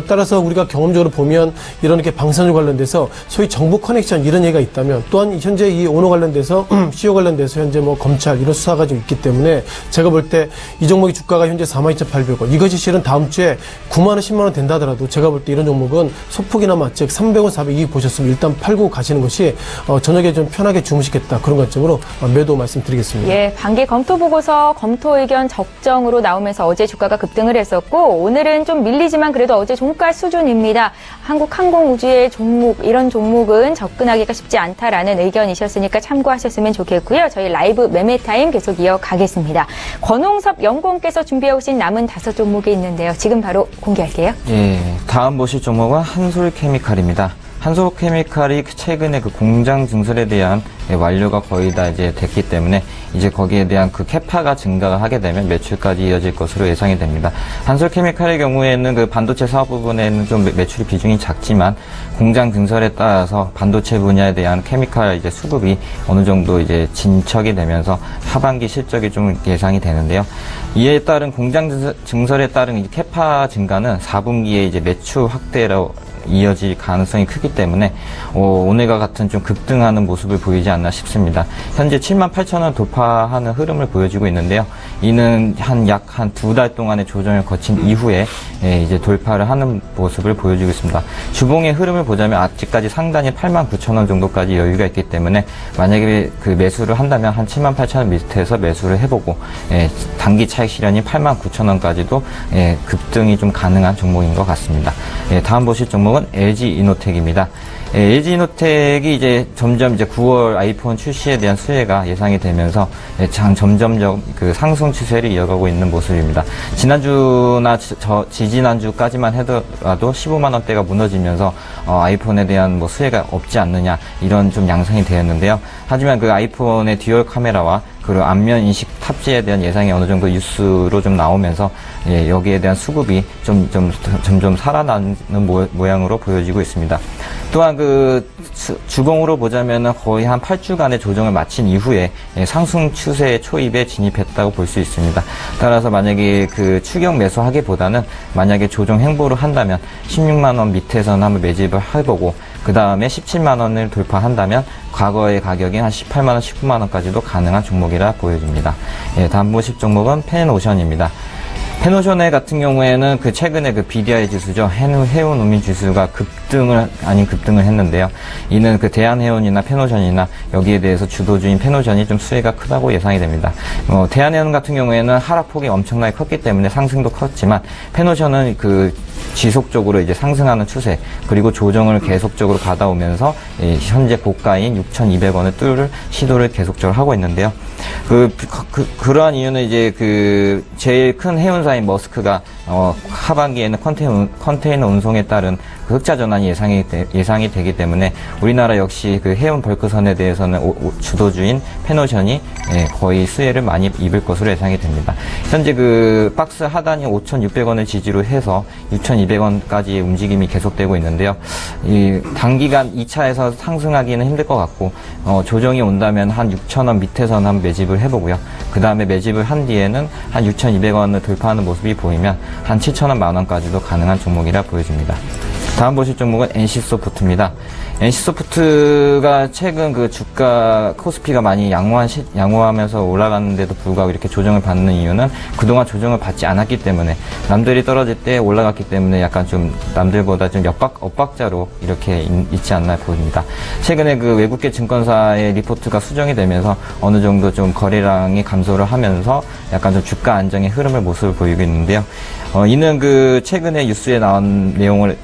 따라서 우리가 경험적으로 보면 이렇게 방산유 관련돼서 소위 정부 커넥션 이런 얘기가 있다면 또한 현재 이 오너 관련돼서 CEO 관련돼서 현재 검찰 이런 수사가 좀 있기 때문에 제가 볼 때 이 종목의 주가가 현재 42,800원 이것이 실은 다음 주에 9만원, 10만원 된다 하더라도 제가 볼 때 이런 종목은 소폭이나마 즉 300원, 400원 이익 보셨으면 일단 팔고 가시는 것이 저녁에 좀 편하게 주무시겠다 그런 관점으로 매도 말씀드리겠습니다. 예, 반기 검토 보고서 검토 의견 적정으로 나오면서 어제 주가가 급등을 했었고 오늘은 좀 밀리지만 그래도 어제 종가 수준입니다. 한국항공우주의 종목 이런 종목은 접근하기가 쉽지 않다라는 의견이셨으니까 참고하셨으면 좋겠고요. 저희 라이브 매매 타임 계속 이어가겠습니다. 권홍섭 연구원께서 준비해 오신 남은 5종목이 있는데요. 지금 바로 공개할게요. 예, 다음 보실 종목은 한솔케미칼입니다. 한솔케미칼이 최근에 그 공장 증설에 대한 완료가 거의 다 이제 됐기 때문에 이제 거기에 대한 그 캐파가 증가가 하게 되면 매출까지 이어질 것으로 예상이 됩니다. 한솔케미칼의 경우에는 그 반도체 사업 부분에는 좀 매출이 비중이 작지만 공장 증설에 따라서 반도체 분야에 대한 케미칼 이제 수급이 어느 정도 이제 진척이 되면서 하반기 실적이 좀 예상이 되는데요. 이에 따른 공장 증설에 따른 캐파 증가는 4분기에 이제 매출 확대로 이어질 가능성이 크기 때문에 오늘과 같은 좀 급등하는 모습을 보이지 않나 싶습니다. 현재 78,000원 돌파하는 흐름을 보여주고 있는데요. 이는 약 한 2달 동안의 조정을 거친 이후에 이제 돌파를 하는 모습을 보여주고 있습니다. 주봉의 흐름을 보자면 아직까지 상단이 89,000원 정도까지 여유가 있기 때문에 만약에 그 매수를 한다면 한 78,000원 밑에서 매수를 해보고 단기 차익 실현이 89,000원까지도 급등이 좀 가능한 종목인 것 같습니다. 다음 보실 종목은 LG이노텍입니다. LG이노텍이 이제 점점 이제 9월 아이폰 출시에 대한 수혜가 예상이 되면서 점점 그 상승 추세를 이어가고 있는 모습입니다. 지난주나 지지난주까지만 해더라도 15만 원대가 무너지면서 아이폰에 대한 수혜가 없지 않느냐 이런 좀 양상이 되었는데요. 하지만 그 아이폰의 듀얼 카메라와 그리고 안면 인식 탑재에 대한 예상이 어느 정도 뉴스로 좀 나오면서 여기에 대한 수급이 점점 살아나는 모양으로 보여지고 있습니다. 또한 그 주봉으로 보자면은 거의 한 8주간의 조정을 마친 이후에 상승 추세 초입에 진입했다고 볼 수 있습니다. 따라서 만약에 그 추격 매수하기보다는 만약에 조정 행보를 한다면 16만 원 밑에서는 한번 매집을 해보고 그 다음에 17만 원을 돌파한다면 과거의 가격이 한 18만 원, 19만 원까지도 가능한 종목이라 보여집니다. 다음 보실 종목은 펜오션입니다. 펜오션 같은 경우에는 그 최근에 그 BDI 지수죠. 해운 우민 지수가 급등을 했는데요. 이는 그 대한해운이나 페노션이나 여기에 대해서 주도주인 페노션이 좀 수혜가 크다고 예상이 됩니다. 대한해운 같은 경우에는 하락폭이 엄청나게 컸기 때문에 상승도 컸지만 페노션은 그 지속적으로 이제 상승하는 추세 그리고 조정을 계속적으로 받아오면서 현재 고가인 6,200원을 뚫을 시도를 계속적으로 하고 있는데요. 그러한 이유는 이제 그 제일 큰 해운사인 머스크가 하반기에는 컨테이너 운송에 따른 그 흑자 전환이 예상이 되기 때문에 우리나라 역시 그 해운 벌크선에 대해서는 주도주인 페노션이 거의 수혜를 많이 입을 것으로 예상이 됩니다. 현재 그 박스 하단이 5,600원을 지지로 해서 6,200원까지의 움직임이 계속되고 있는데요. 이 단기간 2차에서 상승하기는 힘들 것 같고 조정이 온다면 한 6,000원 밑에서는 한번 매집을 해보고요. 그 다음에 매집을 한 뒤에는 한 6,200원을 돌파하는 모습이 보이면 한 7,000원 만원까지도 가능한 종목이라 보여집니다. 다음 보실 종목은 NC소프트입니다. NC소프트가 최근 그 주가 코스피가 많이 양호하면서 올라갔는데도 불구하고 이렇게 조정을 받는 이유는 그동안 조정을 받지 않았기 때문에 남들이 떨어질 때 올라갔기 때문에 약간 좀 남들보다 좀 엇박자로 이렇게 있지 않나 보입니다. 최근에 그 외국계 증권사의 리포트가 수정이 되면서 어느 정도 좀 거래량이 감소를 하면서 약간 좀 주가 안정의 흐름을 모습을 보이고 있는데요. 이는 그 최근에 뉴스에 나온 내용을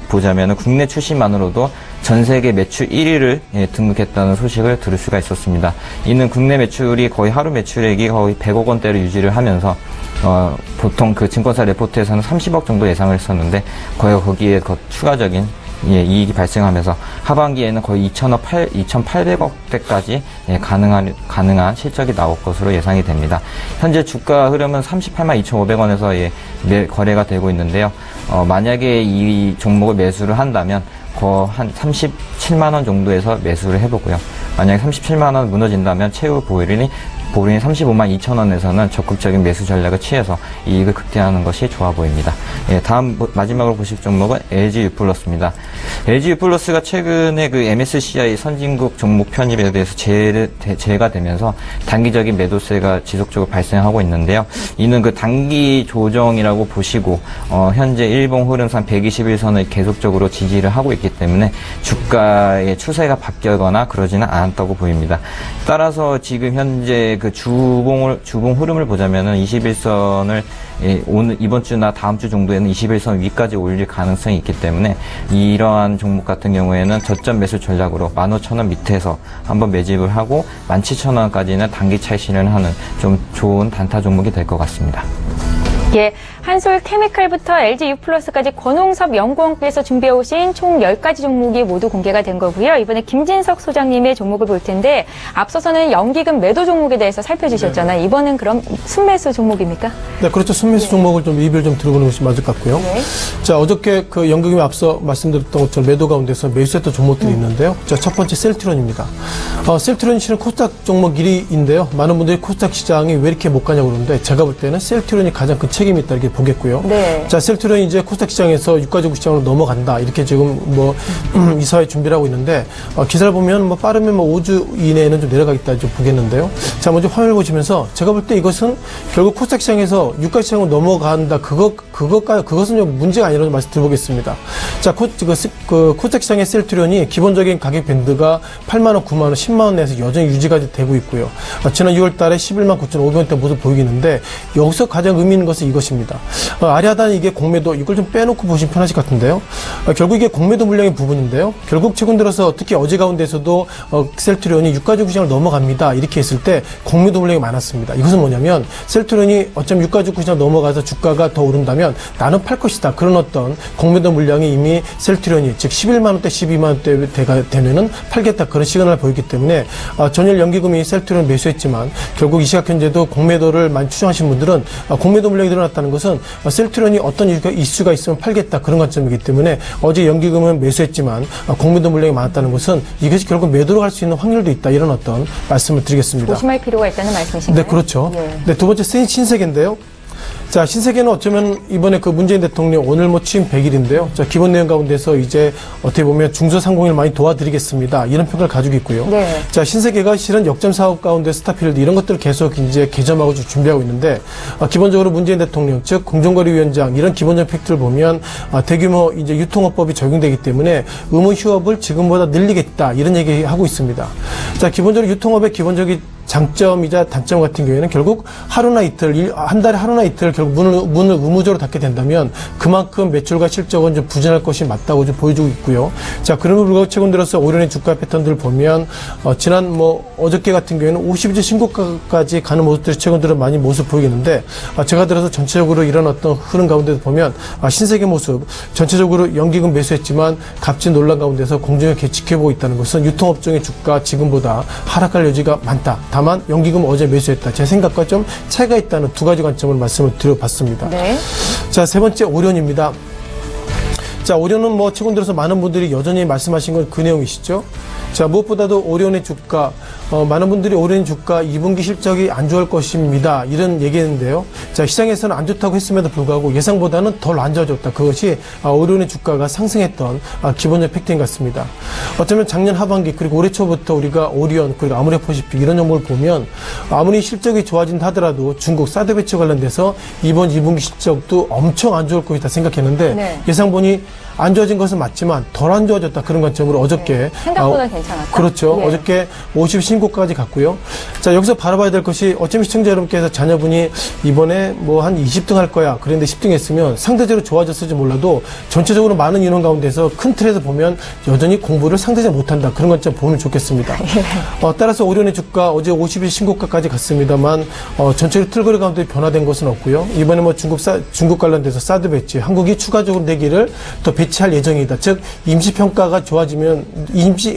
보자면 국내 출시만으로도 전 세계 매출 1위를 등극했다는 소식을 들을 수가 있었습니다. 이는 국내 매출이 거의 하루 매출액이 거의 100억 원대를 유지를 하면서 보통 그 증권사 레포트에서는 30억 정도 예상을 했었는데 거기에 추가적인 이익이 발생하면서 하반기에는 거의 2,800억대까지 가능한 실적이 나올 것으로 예상이 됩니다. 현재 주가 흐름은 38만 2,500원에서 거래가 되고 있는데요. 만약에 이 종목을 매수를 한다면 한 37만원 정도에서 매수를 해보고요. 만약에 37만원 무너진다면 최후 보유율이 35만 2천원에서는 적극적인 매수 전략을 취해서 이익을 극대화하는 것이 좋아 보입니다. 다음 마지막으로 보실 종목은 LG유플러스입니다. LG유플러스가 최근에 그 MSCI 선진국 종목 편입에 대해서 제외가 되면서 단기적인 매도세가 지속적으로 발생하고 있는데요. 이는 그 단기 조정이라고 보시고 현재 일봉 흐름상 121선을 계속적으로 지지를 하고 있기 때문에 주가의 추세가 바뀌거나 그러지는 않았다고 보입니다. 따라서 지금 현재 그 주봉 흐름을 보자면은 21선을 이번 주나 다음 주 정도에는 21선 위까지 올릴 가능성이 있기 때문에 이러한 종목 같은 경우에는 저점 매수 전략으로 15,000원 밑에서 한번 매집을 하고 17,000원까지는 단기 차익 실현을 하는 좀 좋은 단타 종목이 될 것 같습니다. 예, 한솔케미칼부터 LG유플러스까지 권홍섭 연구원께서 준비해오신 총 10가지 종목이 모두 공개가 된 거고요. 이번에 김진석 소장님의 종목을 볼 텐데 앞서서는 연기금 매도 종목에 대해서 살펴주셨잖아요. 네. 이번엔 그럼 순매수 종목입니까? 네, 그렇죠. 순매수 종목을 좀 리뷰를 좀 들어보는 것이 맞을 것 같고요. 네. 자, 어저께 그 연기금이 앞서 말씀드렸던 것처럼 매도 가운데서 매수했던 종목들이 있는데요. 자, 첫 번째 셀트론입니다. 셀트론이 실은 코스닥 종목 1위인데요. 많은 분들이 코스닥 시장이 왜 이렇게 못 가냐고 그러는데 제가 볼 때는 셀트론이 가장 큰 책임이 있다 이렇게 보겠고요. 네. 자, 셀트론이 이제 코스닥 시장에서 유가지구 시장으로 넘어간다 이렇게 지금 이사회 준비를 하고 있는데 기사를 보면 빠르면 5주 이내에는 좀 내려가겠다 좀 보겠는데요. 자, 먼저 화면을 보시면서 제가 볼 때 이것은 결국 코스닥 시장에서 유가 시장으로 넘어간다 그것은 좀 문제가 아니라고 말씀드려보겠습니다. 자, 코스닥 시장의 셀트론이 기본적인 가격 밴드가 8만 원, 9만 원, 10만 원 내에서 여전히 유지가 되고 있고요. 지난 6월 달에 11만 9,500원대 모습 보이는데 여기서 가장 의미 있는 것은 이것입니다. 아래 하단에 이게 공매도, 이걸 좀 빼놓고 보시면 편하실 것 같은데요. 결국 이게 공매도 물량의 부분인데요. 결국 최근 들어서 특히 어제 가운데서도 셀트론이 유가지구 시장을 넘어갑니다. 이렇게 했을 때 공매도 물량이 많았습니다. 이것은 뭐냐면 셀트론이 어쩜 유가지구 시장 넘어가서 주가가 더 오른다면 나는 팔 것이다. 그런 어떤 공매도 물량이 이미 셀트론이 즉 11만원대, 12만원대가 되면은 팔겠다. 그런 시그널을 보이기 때문에 전일 연기금이 셀트론 매수했지만 결국 이 시각 현재도 공매도를 많이 추정하신 분들은 공매도 물량이 늘어났다는 것은 셀트론이 어떤 이슈가 있으면 팔겠다 그런 관점이기 때문에 어제 연기금은 매수했지만 공매도 물량이 많았다는 것은 이것이 결국 매도로 갈 수 있는 확률도 있다 이런 어떤 말씀을 드리겠습니다. 조심할 필요가 있다는 말씀이신가요? 네, 그렇죠. 네, 두 번째 신세계인데요. 자, 신세계는 어쩌면 이번에 그 문재인 대통령 오늘 뭐 취임 100일인데요. 자, 기본 내용 가운데서 이제 어떻게 보면 중소상공인을 많이 도와드리겠습니다. 이런 평가를 가지고 있고요. 네. 자, 신세계가 실은 역점 사업 가운데 스타필드 이런 것들을 계속 이제 개점하고 준비하고 있는데 기본적으로 문재인 대통령 즉 공정거래위원장 이런 기본적 팩트를 보면 대규모 이제 유통업법이 적용되기 때문에 의무 휴업을 지금보다 늘리겠다 이런 얘기하고 있습니다. 자, 기본적으로 유통업의 기본적인 장점이자 단점 같은 경우에는 결국 하루나 이틀, 한 달에 하루나 이틀 결국 문을 의무적으로 닫게 된다면 그만큼 매출과 실적은 좀 부진할 것이 맞다고 좀 보여주고 있고요. 자, 그럼에도 불구하고 최근 들어서 오랜의 주가 패턴들을 보면 지난 어저께 같은 경우에는 52주 신고가까지 가는 모습들이 최근 들어 많이 모습 보이겠는데 제가 들어서 전체적으로 이런 어떤 흐름 가운데서 보면 신세계 모습 전체적으로 연기금 매수했지만 값진 논란 가운데서 공정하게 지켜보고 있다는 것은 유통업종의 주가 지금보다 하락할 여지가 많다. 다만 연기금 어제 매수했다. 제 생각과 좀 차이가 있다는 두 가지 관점을 말씀을 드려봤습니다. 네. 자, 세 번째 오리온입니다. 자, 오리온은 최근 들어서 많은 분들이 여전히 말씀하신 건 그 내용이시죠. 자, 무엇보다도 오리온의 주가, 많은 분들이 오리온 주가 2분기 실적이 안 좋을 것입니다. 이런 얘기했는데요. 자, 시장에서는 안 좋다고 했음에도 불구하고 예상보다는 덜 안 좋아졌다. 그것이 오리온의 주가가 상승했던 기본적 팩트인 것 같습니다. 어쩌면 작년 하반기 그리고 올해 초부터 우리가 오리온 그리고 아모레퍼시픽 이런 종목을 보면 아무리 실적이 좋아진다 하더라도 중국 사드 배치 관련돼서 이번 2분기 실적도 엄청 안 좋을 것이다 생각했는데 네. 예상 보니 안 좋아진 것은 맞지만 덜 안 좋아졌다 그런 관점으로 어저께 생각보다 괜찮았다. 그렇죠. 예. 어저께 50 신고까지 갔고요. 자, 여기서 바라봐야 될 것이 어쩌면 시청자 여러분께서 자녀분이 이번에 한 20등 할 거야. 그런데 10등 했으면 상대적으로 좋아졌을지 몰라도 전체적으로 많은 인원 가운데서 큰 틀에서 보면 여전히 공부를 상대적으로 못한다. 그런 관점 보면 좋겠습니다. 따라서 오리온의 주가 어제 50일 신고가까지 갔습니다만 전체적으로 틀거래 가운데 변화된 것은 없고요. 이번에 중국 관련돼서 사드 배치 한국이 추가적으로 내기를 더 배치할 예정이다. 즉 임시평가가 좋아지면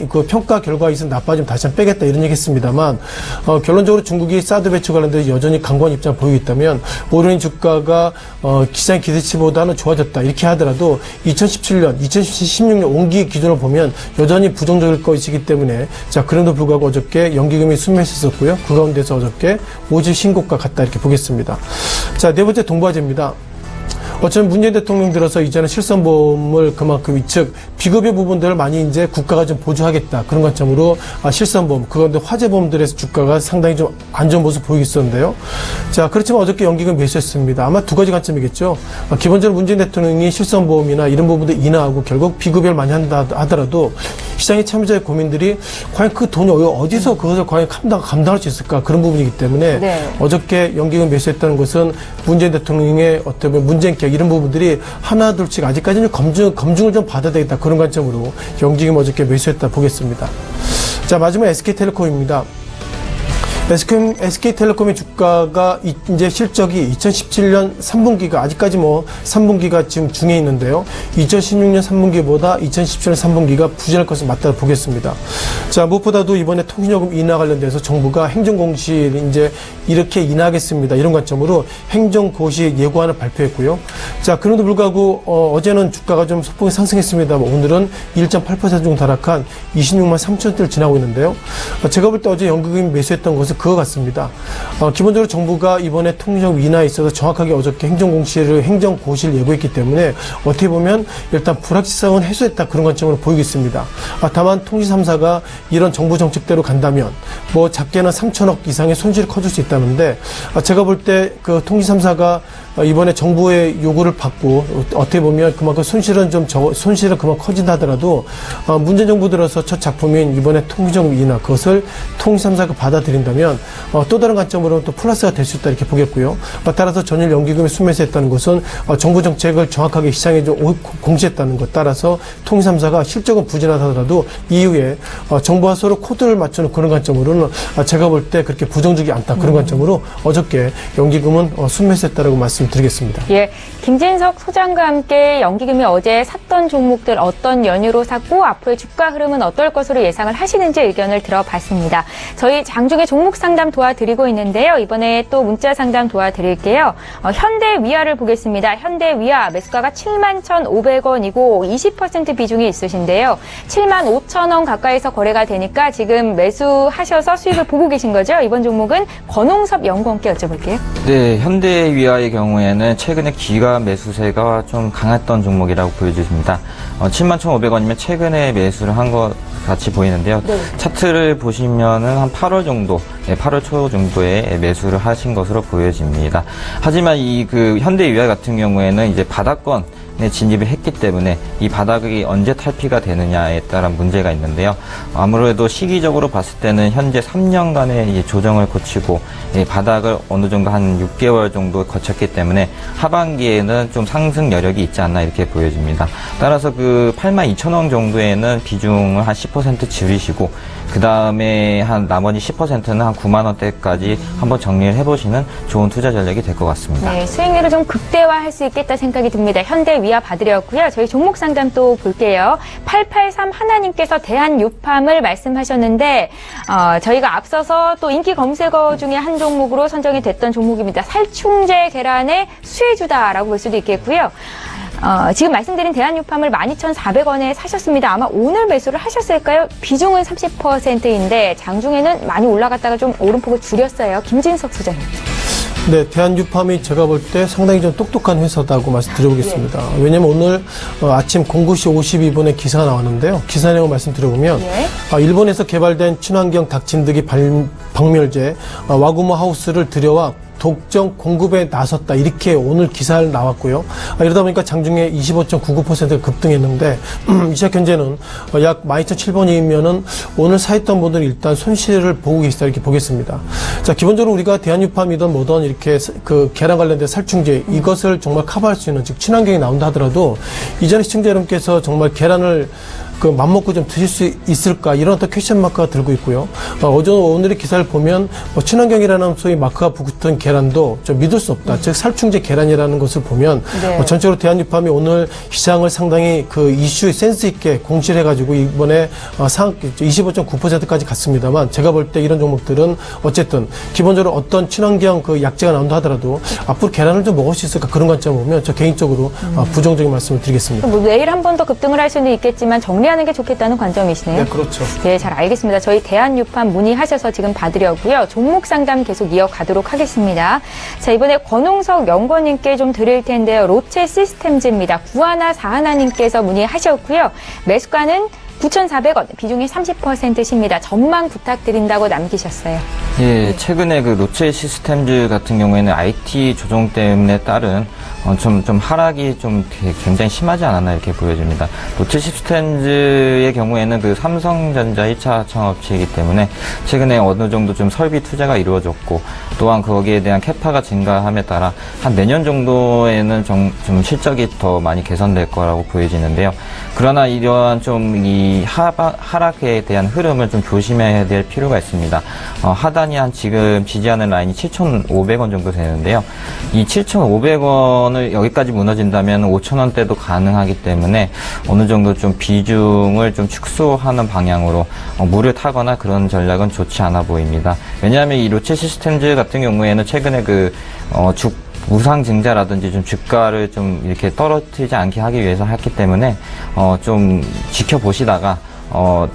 그 평가 결과가 있으면 나빠지면 다시 한번 빼겠다 이런 얘기했습니다만 결론적으로 중국이 사드 배치 관련돼서 여전히 강권 입장을 보이고 있다면 오리온 주가가 시장 기대치보다는 좋아졌다 이렇게 하더라도 2017년, 2016년 온기 기준으로 보면 여전히 부정적일 것이기 때문에 자, 그럼에도 불구하고 어저께 연기금이 순매수했었고요. 그 가운데서 어저께 50 신고가 갔다 이렇게 보겠습니다. 자, 네 번째 동부화재입니다. 어쩌면 문재인 대통령 들어서 이제는 실손보험을 그만큼 즉 비급여 부분들을 많이 이제 국가가 좀 보조하겠다 그런 관점으로 실손보험 그런데 화재보험들에서 주가가 상당히 좀 안 좋은 모습 보이고 있었는데요. 자, 그렇지만 어저께 연기금 매수했습니다. 아마 두 가지 관점이겠죠. 기본적으로 문재인 대통령이 실손보험이나 이런 부분들 인하하고 결국 비급여를 많이 한다 하더라도 시장의 참여자의 고민들이 과연 그 돈이 어디서 그것을 과연 감당할 수 있을까 그런 부분이기 때문에 네. 어저께 연기금 매수했다는 것은 문재인 대통령의 어떤 문재인 계획 이런 부분들이 하나 둘씩 아직까지는 검증을 좀 받아야 되겠다 그런 관점으로 연기금 어저께 매수했다 보겠습니다. 자, 마지막 SK텔레콤입니다. SK텔레콤의 주가가 이제 실적이 2017년 3분기가 아직까지 3분기가 지금 중에 있는데요. 2016년 3분기보다 2017년 3분기가 부진할 것을 맞다고 보겠습니다. 자, 무엇보다도 이번에 통신요금 인하 관련돼서 정부가 행정공시 이제 이렇게 인하하겠습니다. 이런 관점으로 행정고시 예고안을 발표했고요. 자, 그럼에도 불구하고 어제는 주가가 좀 소폭이 상승했습니다. 오늘은 1.8% 정도 하락한 26만 3천원대를 지나고 있는데요. 제가 볼 때 어제 연기금이 매수했던 것은 그거 같습니다. 기본적으로 정부가 이번에 통신요금 인하에 있어서 정확하게 어저께 행정고시를 예고했기 때문에 어떻게 보면 일단 불확실성은 해소했다 그런 관점으로 보이고 있습니다. 다만 통신 3사가 이런 정부 정책대로 간다면 작게는 3천억 이상의 손실이 커질 수 있다는데 제가 볼 때 그 통신 3사가 이번에 정부의 요구를 받고 어떻게 보면 그만큼 손실은 그만 커진다 하더라도 문재인 정부 들어서 첫 작품인 이번에 통신요금 인하 그것을 통신 3사가 받아들인다면 또 다른 관점으로는 또 플러스가 될 수 있다 이렇게 보겠고요. 따라서 전일 연기금이 순매수했다는 것은 정부 정책을 정확하게 시장에 좀 공시했다는 것 따라서 통신 3사가 실적은 부진하다 하더라도 이후에 정부와 서로 코드를 맞추는 그런 관점으로는 제가 볼 때 그렇게 부정적이 않다 그런 관점으로 어저께 연기금은 순매수했다라고 말씀드리겠습니다. 예, 김진석 소장과 함께 연기금이 어제 샀던 종목들 어떤 연유로 샀고 앞으로의 주가 흐름은 어떨 것으로 예상을 하시는지 의견을 들어봤습니다. 저희 장중에 종목 종목 상담 도와드리고 있는데요. 이번에 또 문자 상담 도와드릴게요. 현대위아를 보겠습니다. 현대위아 매수가가 71,500원이고 20% 비중이 있으신데요. 75,000원 가까이서 거래가 되니까 지금 매수하셔서 수익을 보고 계신 거죠? 이번 종목은 권홍섭 연구원께 여쭤볼게요. 네, 현대위아의 경우에는 최근에 기관 매수세가 좀 강했던 종목이라고 보여집니다. 71,500원이면 최근에 매수를 한 것 같이 보이는데요. 네. 차트를 보시면은 한 8월 정도, 8월 초 정도에 매수를 하신 것으로 보여집니다. 하지만 이 그 현대위아 같은 경우에는 이제 바닥권 진입을 했기 때문에 이 바닥이 언제 탈피가 되느냐에 따른 문제가 있는데요. 아무래도 시기적으로 봤을 때는 현재 3년간의 조정을 거치고 바닥을 어느 정도 한 6개월 정도 거쳤기 때문에 하반기에는 좀 상승 여력이 있지 않나 이렇게 보여집니다. 따라서 그 82,000원 정도에는 비중을 한 10% 줄이시고 그 다음에 한 나머지 10%는 한 9만원대까지 한번 정리를 해보시는 좋은 투자 전략이 될 것 같습니다. 네, 수익률을 좀 극대화할 수 있겠다 생각이 듭니다. 현대위아 봐드렸고요. 저희 종목 상담 또 볼게요. 883 하나님께서 대한유팜을 말씀하셨는데 저희가 앞서서 또 인기 검색어 중에 한 종목으로 선정이 됐던 종목입니다. 살충제 계란의 수혜주다라고 볼 수도 있겠고요. 지금 말씀드린 대한유팜을 12,400원에 사셨습니다. 아마 오늘 매수를 하셨을까요? 비중은 30%인데 장중에는 많이 올라갔다가 좀 오름폭을 줄였어요. 김진석 소장님. 네, 대한유팜이 제가 볼 때 상당히 좀 똑똑한 회사다고 말씀드려보겠습니다. 왜냐면 오늘 아침 09시 52분에 기사가 나왔는데요. 기사 내용 말씀드려보면 일본에서 개발된 친환경 닭진드기 박멸제 와구모 하우스를 들여와 독점 공급에 나섰다. 이렇게 오늘 기사를 나왔고요. 이러다 보니까 장중에 25.99%가 급등했는데 이시작 현재는 약 12,700원이면은 오늘 사했던 분들은 일단 손실을 보고 계시다 이렇게 보겠습니다. 자, 기본적으로 우리가 대한유팜이든 뭐든 이렇게 그 계란 관련된 살충제 이것을 정말 커버할 수 있는 즉 친환경이 나온다 하더라도 이전에 시청자 여러분께서 정말 계란을 그 맘먹고 좀 드실 수 있을까 이런 어떤 퀘션 마크가 들고 있고요. 오늘의 기사를 보면 친환경이라는 소위 마크가 붙은 계란도 좀 믿을 수 없다. 즉 살충제 계란이라는 것을 보면 전체적으로 대한유팜이 오늘 시장을 상당히 그 이슈 센스 있게 공시를 해가지고 이번에 25.9%까지 갔습니다만 제가 볼 때 이런 종목들은 어쨌든 기본적으로 어떤 친환경 그 약재가 나온다 하더라도 앞으로 계란을 좀 먹을 수 있을까 그런 관점을 보면 저 개인적으로 부정적인 말씀을 드리겠습니다. 뭐 내일 한 번 더 급등을 할 수는 있겠지만 정리하는 게 좋겠다는 관점이시네요. 네, 그렇죠. 네, 잘 알겠습니다. 저희 대한유팜 문의하셔서 지금 봐드렸고요. 종목 상담 계속 이어가도록 하겠습니다. 자, 이번에 권홍석 연구원님께 좀 드릴 텐데요. 롯체 시스템즈입니다. 구하나 사하나님께서 문의하셨고요. 매수가는 9,400원, 비중이 30%십니다. 전망 부탁드린다고 남기셨어요. 예, 최근에 그 롯체 시스템즈 같은 경우에는 IT 조정 때문에 따른 좀 하락이 좀 굉장히 심하지 않았나 이렇게 보여집니다. 롯체 시스템즈의 경우에는 그 삼성전자 1차 창업체이기 때문에 최근에 어느 정도 좀 설비 투자가 이루어졌고 또한 거기에 대한 캐파가 증가함에 따라 한 내년 정도에는 좀 실적이 더 많이 개선될 거라고 보여지는데요. 그러나 이러한 좀 이 하락에 대한 흐름을 좀 조심해야 될 필요가 있습니다. 하단이 한 지금 지지하는 라인이 7,500원 정도 되는데요. 이 7,500원을 여기까지 무너진다면 5,000원대도 가능하기 때문에 어느 정도 좀 비중을 좀 축소하는 방향으로 물을 타거나 그런 전략은 좋지 않아 보입니다. 왜냐하면 이 롯체 시스템즈 같은 경우에는 최근에 무상증자라든지 좀 주가를 좀 이렇게 떨어뜨리지 않게 하기 위해서 했기 때문에 좀 지켜보시다가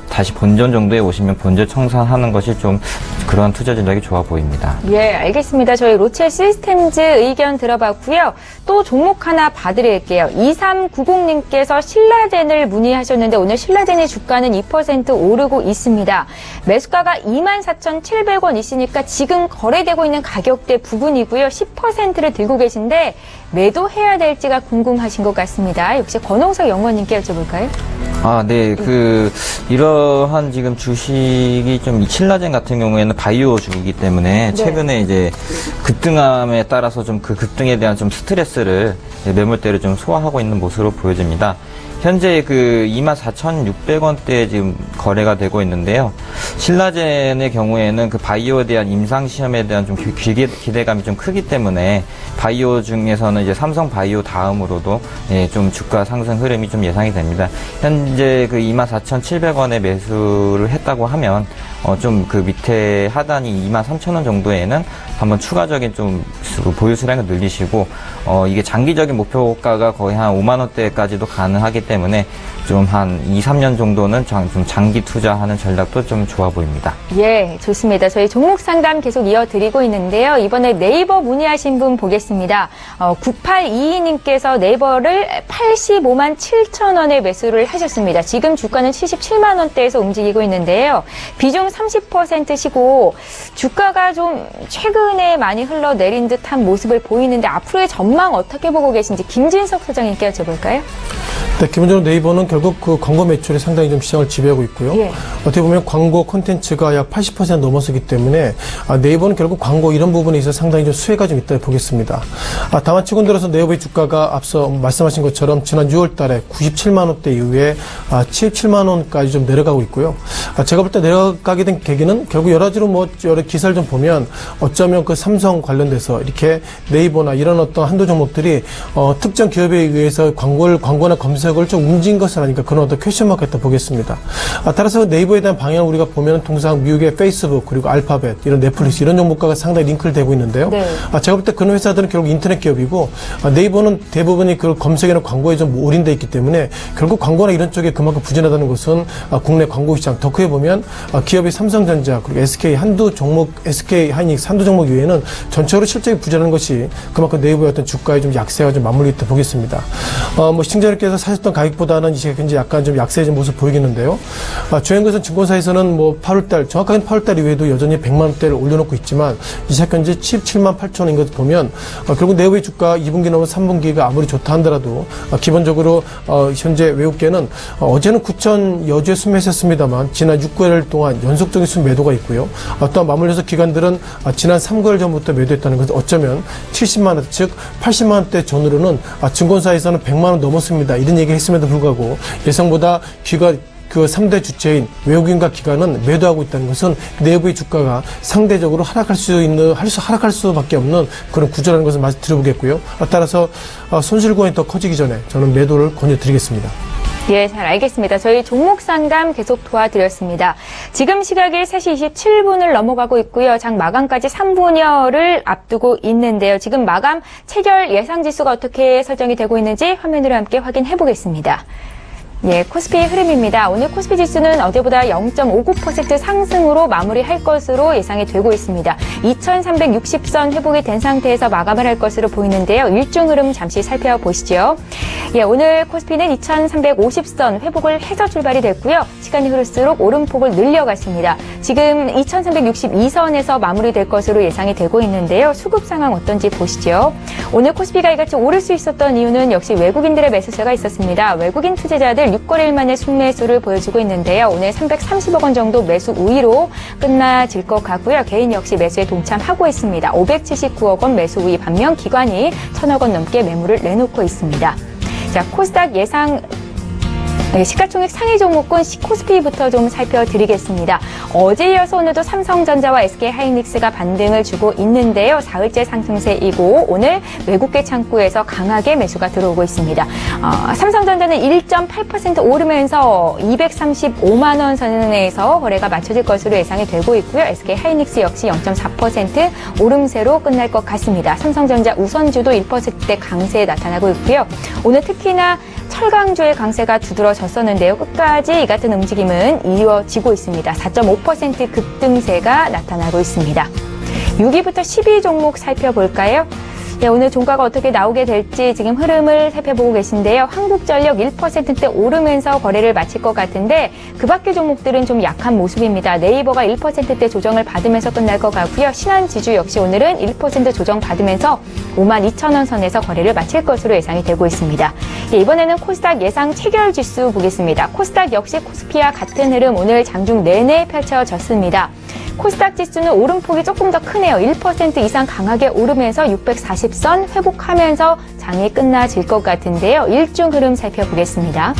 다시 본전 정도에 오시면 본전 청산하는 것이 좀 그런 투자 전략이 좋아 보입니다. 예, 알겠습니다. 저희 롯체 시스템즈 의견 들어봤고요. 또 종목 하나 봐드릴게요. 2390님께서 신라젠을 문의하셨는데 오늘 신라젠의 주가는 2% 오르고 있습니다. 매수가가 24,700원 있으니까 지금 거래되고 있는 가격대 부분이고요. 10%를 들고 계신데 매도해야 될지가 궁금하신 것 같습니다. 역시 권홍석 연구원님께 여쭤볼까요? 네. 이러한 지금 주식이 좀 신라젠 같은 경우에는 바이오 주이기 때문에 최근에 이제 급등함에 따라서 좀 그 급등에 대한 좀 스트레스를 매물대를 좀 소화하고 있는 모습으로 보여집니다. 현재 그 24,600원대에 지금 거래가 되고 있는데요. 신라젠의 경우에는 그 바이오에 대한 임상 시험에 대한 좀 기대감이 좀 크기 때문에 바이오 중에서는 이제 삼성 바이오 다음으로도 좀 주가 상승 흐름이 좀 예상이 됩니다. 현재 그 24,700원에 매수를 했다고 하면 좀 그 밑에 하단이 23,000원 정도에는 한번 추가적인 좀 보유 수량을 늘리시고 이게 장기적인 목표가가 거의 한 5만 원대까지도 가능하기 때문에 좀 한 2, 3년 정도는 좀 장기 투자하는 전략도 좀 좋아 보입니다. 예, 좋습니다. 저희 종목 상담 계속 이어드리고 있는데요. 이번에 네이버 문의하신 분 보겠습니다. 9822님께서 네이버를 85만 7천 원에 매수를 하셨습니다. 지금 주가는 77만 원대에서 움직이고 있는데요. 비중 30%시고 주가가 좀 최근에 많이 흘러내린 듯한 모습을 보이는데 앞으로의 전망 어떻게 보고 계신지 김진석 소장님께 여쭤볼까요? 네, 기본적으로 네이버는 결국 그 광고 매출이 상당히 좀 시장을 지배하고 있고요. 예. 어떻게 보면 광고 콘텐츠가 약 80% 넘어서기 때문에 네이버는 결국 광고 이런 부분에 있어서 상당히 좀 수혜가 좀 있다고 보겠습니다. 다만 최근 들어서 네이버의 주가가 앞서 말씀하신 것처럼 지난 6월 달에 97만 원대 이후에 77만 원까지 좀 내려가고 있고요. 제가 볼 때 내려가게 된 계기는 결국 여러 가지로 여러 기사를 좀 보면 어쩌면 그 삼성 관련돼서 이렇게 네이버나 이런 어떤 한두 종목들이 특정 기업에 의해서 광고나 검색을 좀 움직인 것은 아니까 그런 어떤 퀘션 마크였다 보겠습니다. 따라서 네이버에 대한 방향을 우리가 보면 통상 미국의 페이스북 그리고 알파벳 이런 넷플릭스 이런 종목과가 상당히 링크를 되고 있는데요. 네. 제가 볼 때 그런 회사들은 결국 인터넷 기업이고 네이버는 대부분이 그 검색이나 광고에 좀 올인돼 있기 때문에 결국 광고나 이런 쪽에 그만큼 부진하다는 것은 국내 광고 시장 더 크게 보면 기업이 삼성전자 그리고 SK 한두 종목 SK 하이닉스 한두 종목 이외에는 전체적으로 실적이 부진하는 것이 그만큼 네이버의 어떤 주가의 좀 약세가 좀 맞물려 있다 보겠습니다. 시청자님께서 사셨던 가격보다는 이제 굉장히 약간 좀 약세진 모습 보이겠는데요. 주행것은 증권사에서는 8월달 정확하게는 8월달 이후에도 여전히 100만 원대를 올려놓고 있지만 이 시각 현재 77만 8천 원인 것을 보면 결국 네이버의 주가 2분기 넘은 3분기가 아무리 좋다 하더라도 기본적으로 현재 외국계는 어제는 9천 여주에 순매수했습니다만 지난 6개월 동안 연속적인 순매도가 있고요. 또한 맞물려서 기관들은 지난 3개월 전부터 매도했다는 것은 어쩌면 70만 원, 즉 80만 원대 전후로는 증권사에서는 100만 원 넘었습니다. 이런 얘기를 했음에도 불구하고 예상보다 그 3대 주체인 외국인과 기관은 매도하고 있다는 것은 내부의 주가가 상대적으로 하락할 수밖에 없는 그런 구조라는 것을 말씀드려보겠고요. 따라서 손실 구간이 더 커지기 전에 저는 매도를 권유드리겠습니다. 예, 잘 알겠습니다. 저희 종목 상담 계속 도와드렸습니다. 지금 시각이 3시 27분을 넘어가고 있고요. 장 마감까지 3분여를 앞두고 있는데요. 지금 마감 체결 예상 지수가 어떻게 설정이 되고 있는지 화면으로 함께 확인해 보겠습니다. 예, 코스피 흐름입니다. 오늘 코스피 지수는 어제보다 0.59% 상승으로 마무리할 것으로 예상이 되고 있습니다. 2360선 회복이 된 상태에서 마감을 할 것으로 보이는데요. 일중 흐름 잠시 살펴보시죠. 예, 오늘 코스피는 2350선 회복을 해서 출발이 됐고요. 시간이 흐를수록 오름폭을 늘려갔습니다. 지금 2362선에서 마무리될 것으로 예상이 되고 있는데요. 수급 상황 어떤지 보시죠. 오늘 코스피가 이같이 오를 수 있었던 이유는 역시 외국인들의 매수세가 있었습니다. 외국인 투자자들 6거래일 만에 순매수를 보여주고 있는데요. 오늘 330억 원 정도 매수 우위로 끝나질 것 같고요. 개인 역시 매수에 동참하고 있습니다. 579억 원 매수 우위 반면 기관이 1,000억 원 넘게 매물을 내놓고 있습니다. 자, 코스닥 예상 시가총액 상위 종목군 코스피부터 좀 살펴드리겠습니다. 어제 이어서 오늘도 삼성전자와 SK하이닉스가 반등을 주고 있는데요. 사흘째 상승세이고 오늘 외국계 창구에서 강하게 매수가 들어오고 있습니다. 삼성전자는 1.8% 오르면서 235만 원 선에서 거래가 맞춰질 것으로 예상이 되고 있고요. SK하이닉스 역시 0.4% 오름세로 끝날 것 같습니다. 삼성전자 우선주도 1%대 강세에 나타나고 있고요. 오늘 특히나 철강주의 강세가 두드러졌었는데요. 끝까지 이 같은 움직임은 이어지고 있습니다. 4.5% 급등세가 나타나고 있습니다. 6위부터 10위 종목 살펴볼까요? 네, 오늘 종가가 어떻게 나오게 될지 지금 흐름을 살펴보고 계신데요. 한국전력 1%대 오르면서 거래를 마칠 것 같은데 그 밖의 종목들은 좀 약한 모습입니다. 네이버가 1%대 조정을 받으면서 끝날 것 같고요. 신한지주 역시 오늘은 1% 조정 받으면서 52,000원 선에서 거래를 마칠 것으로 예상이 되고 있습니다. 네, 이번에는 코스닥 예상 체결 지수 보겠습니다. 코스닥 역시 코스피와 같은 흐름 오늘 장중 내내 펼쳐졌습니다. 코스닥 지수는 오름폭이 조금 더 크네요. 1% 이상 강하게 오르면서 640선 회복하면서 장이 끝나질 것 같은데요. 일중 흐름 살펴보겠습니다.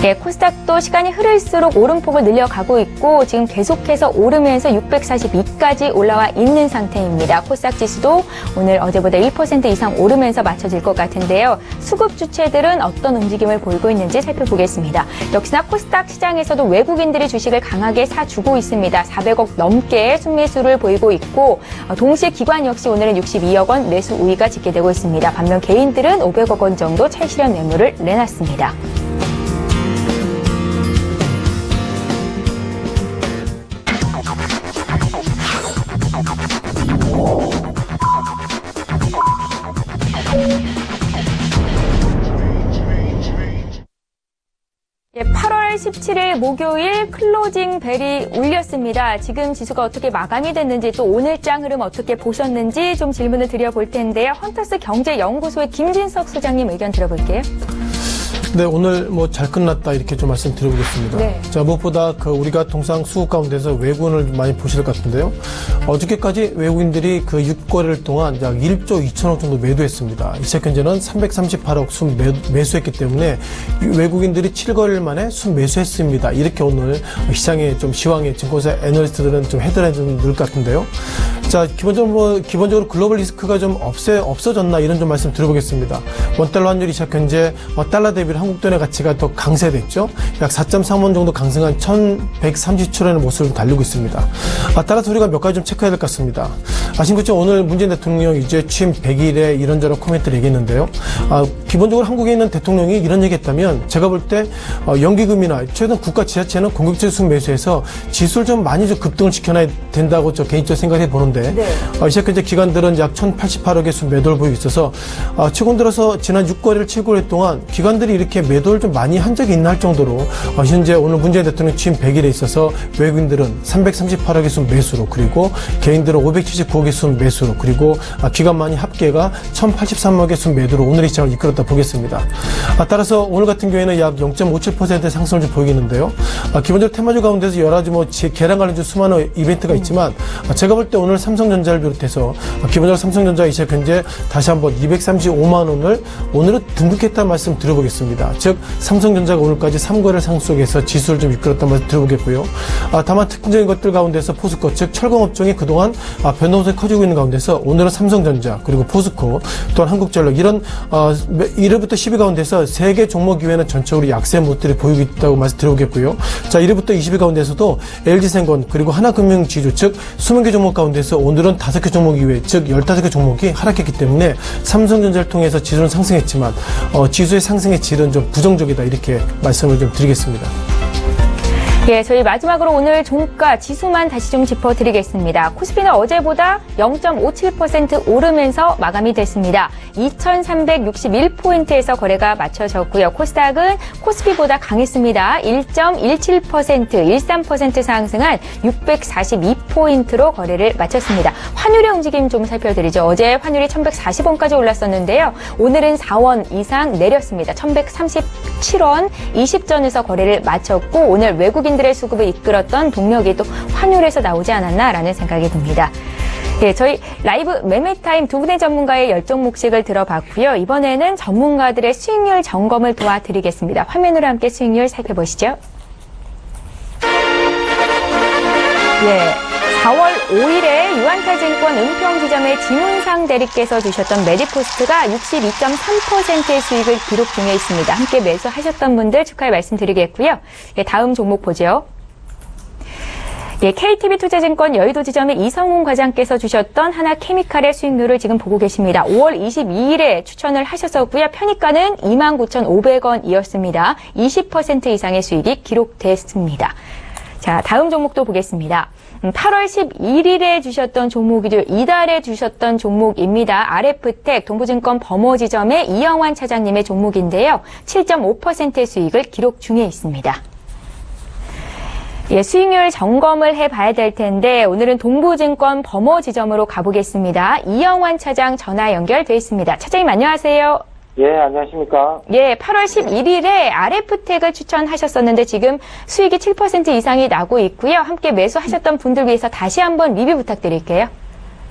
예, 코스닥도 시간이 흐를수록 오름폭을 늘려가고 있고 지금 계속해서 오르면서 642까지 올라와 있는 상태입니다. 코스닥 지수도 오늘 어제보다 1% 이상 오르면서 맞춰질 것 같은데요. 수급 주체들은 어떤 움직임을 보이고 있는지 살펴보겠습니다. 역시나 코스닥 시장에서도 외국인들이 주식을 강하게 사주고 있습니다. 400억 넘게 순매수를 보이고 있고 동시에 기관 역시 오늘은 62억 원 매수 우위가 집계되고 있습니다. 반면 개인들은 500억 원 정도 차익실현 매물을 내놨습니다. 예, 8월 17일 목요일 클로징 벨이 울렸습니다. 지금 지수가 어떻게 마감이 됐는지 또 오늘장 흐름 어떻게 보셨는지 좀 질문을 드려볼 텐데요. 헌터스 경제연구소의 김진석 소장님 의견 들어볼게요. 네, 오늘 잘 끝났다 이렇게 좀 말씀드려보겠습니다. 네. 자, 무엇보다 우리가 통상 수급 가운데서 외국인을 많이 보실 것 같은데요. 어저께까지 외국인들이 6거래일 동안 약 1조 2천억 정도 매도했습니다. 이차 현재는 338억 순 매수했기 때문에 외국인들이 7거래일 만에 순 매수했습니다. 이렇게 오늘 시장에 좀 시황에 증권사 애널리스트들은 좀 헤드라인 좀 넣을 것 같은데요. 자, 기본적으로 글로벌 리스크가 좀 없어졌나 이런 좀 말씀 드려보겠습니다. 원달러 환율이 이차 현재 달러 대비 한국 돈의 가치가 더 강세됐죠. 약 4.3원 정도 강승한 1,137원의 모습을 달리고 있습니다. 따라서 우리가 몇 가지 좀 체크해야 될 것 같습니다. 아시는 것처럼 오늘 문재인 대통령이 이제 취임 100일에 이런저런 코멘트를 얘기했는데요. 기본적으로 한국에 있는 대통령이 이런 얘기했다면 제가 볼 때 연기금이나 최근 국가 지자체는 공격적 수급 매수해서 지수를 좀 많이 좀 급등을 시켜놔야 된다고 저 개인적으로 생각해 보는데 이제 현재 기관들은 약 1,088억의 수급 매도를 보이고 있어서 최근 들어서 지난 6거래일 7거래일 동안 기관들이 이렇게 매도를 좀 많이 한 적이 있나 할 정도로 현재 오늘 문재인 대통령 취임 100일에 있어서 외국인들은 338억의 순 매수로 그리고 개인들은 579억의 순 매수로 그리고 기관만이 합계가 1,083억의 순 매도로 오늘의 시장을 이끌었다 보겠습니다. 따라서 오늘 같은 경우에는 약 0.57%의 상승을 좀 보이겠는데요. 기본적으로 테마주 가운데서 여러 가지 계란 관련주 수많은 이벤트가 있지만 제가 볼 때 오늘 삼성전자를 비롯해서 기본적으로 삼성전자 이차 현재 다시 한번 235만 원을 오늘은 등극했다는 말씀 드려보겠습니다. 즉 삼성전자가 오늘까지 3거래일 상속에서 지수를 좀 이끌었다는 말씀 드려보겠고요. 다만 특징적인 것들 가운데서 포스코 즉 철강업종이 그동안 변동성이 커지고 있는 가운데서 오늘은 삼성전자 그리고 포스코 또한 한국전력 이런 1회부터 10위 가운데서 3개 종목 이외에는 전체적으로 약세 모습들이 보이고 있다고 말씀 드려보겠고요. 자 1회부터 20위 가운데서도 LG생건 그리고 하나금융지주 즉 20개 종목 가운데서 오늘은 5개 종목 이외 즉 15개 종목이 하락했기 때문에 삼성전자를 통해서 지수는 상승했지만 지수의 상승의 질은 좀 부정적이다 이렇게 말씀을 좀 드리겠습니다. 예, 저희 마지막으로 오늘 종가 지수만 다시 좀 짚어드리겠습니다. 코스피는 어제보다 0.57% 오르면서 마감이 됐습니다. 2,361포인트에서 거래가 마쳐졌고요. 코스닥은 코스피보다 강했습니다. 1.17%, 13% 상승한 642포인트로 거래를 마쳤습니다. 환율의 움직임 좀 살펴드리죠. 어제 환율이 1,140원까지 올랐었는데요. 오늘은 4원 이상 내렸습니다. 1,137원 20전에서 거래를 마쳤고 오늘 외국인들의 수급을 이끌었던 동력이 또 환율에서 나오지 않았나라는 생각이 듭니다. 네, 저희 라이브 매매타임 두 분의 전문가의 열정목식을 들어봤고요. 이번에는 전문가들의 수익률 점검을 도와드리겠습니다. 화면으로 함께 수익률 살펴보시죠. 예, 4월 5일에 유한타증권 은평지점의 지문상 대리께서 주셨던 메디포스트가 62.3%의 수익을 기록 중에 있습니다. 함께 매수하셨던 분들 축하의 말씀드리겠고요. 예, 다음 종목 보죠. 예, KTB투자증권 여의도지점의 이성훈 과장께서 주셨던 하나케미칼의 수익률을 지금 보고 계십니다. 5월 22일에 추천을 하셨었고요. 편입가는 29,500원이었습니다. 20% 이상의 수익이 기록됐습니다. 자, 다음 종목도 보겠습니다. 8월 11일에 주셨던 종목이죠. 이달에 주셨던 종목입니다. RF텍 동부증권 범호지점의 이영환 차장님의 종목인데요. 7.5%의 수익을 기록 중에 있습니다. 예, 수익률 점검을 해봐야 될 텐데 오늘은 동부증권 범호지점으로 가보겠습니다. 이영환 차장 전화 연결돼 있습니다. 차장님 안녕하세요. 예, 안녕하십니까. 예, 8월 11일에 RF텍을 추천하셨었는데 지금 수익이 7% 이상이 나고 있고요. 함께 매수하셨던 분들 위해서 다시 한번 리뷰 부탁드릴게요.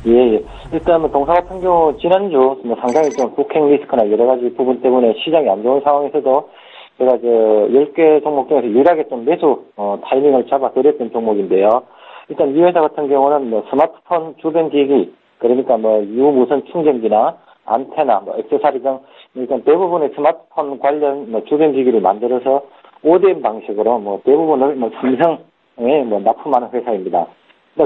예. 일단 동사 같은 경우 지난주 상당히 좀 북행 리스크나 여러 가지 부분 때문에 시장이 안 좋은 상황에서도 제가 10개 종목 중에서 유일하게 좀 매수 타이밍을 잡아드렸던 종목인데요. 일단 이 회사 같은 경우는 스마트폰 주변 기기, 그러니까 유무선 충전기나 안테나, 액세서리 등 일단 대부분의 스마트폰 관련 주변 기기를 만들어서 ODM 방식으로 대부분을 삼성에 납품하는 회사입니다.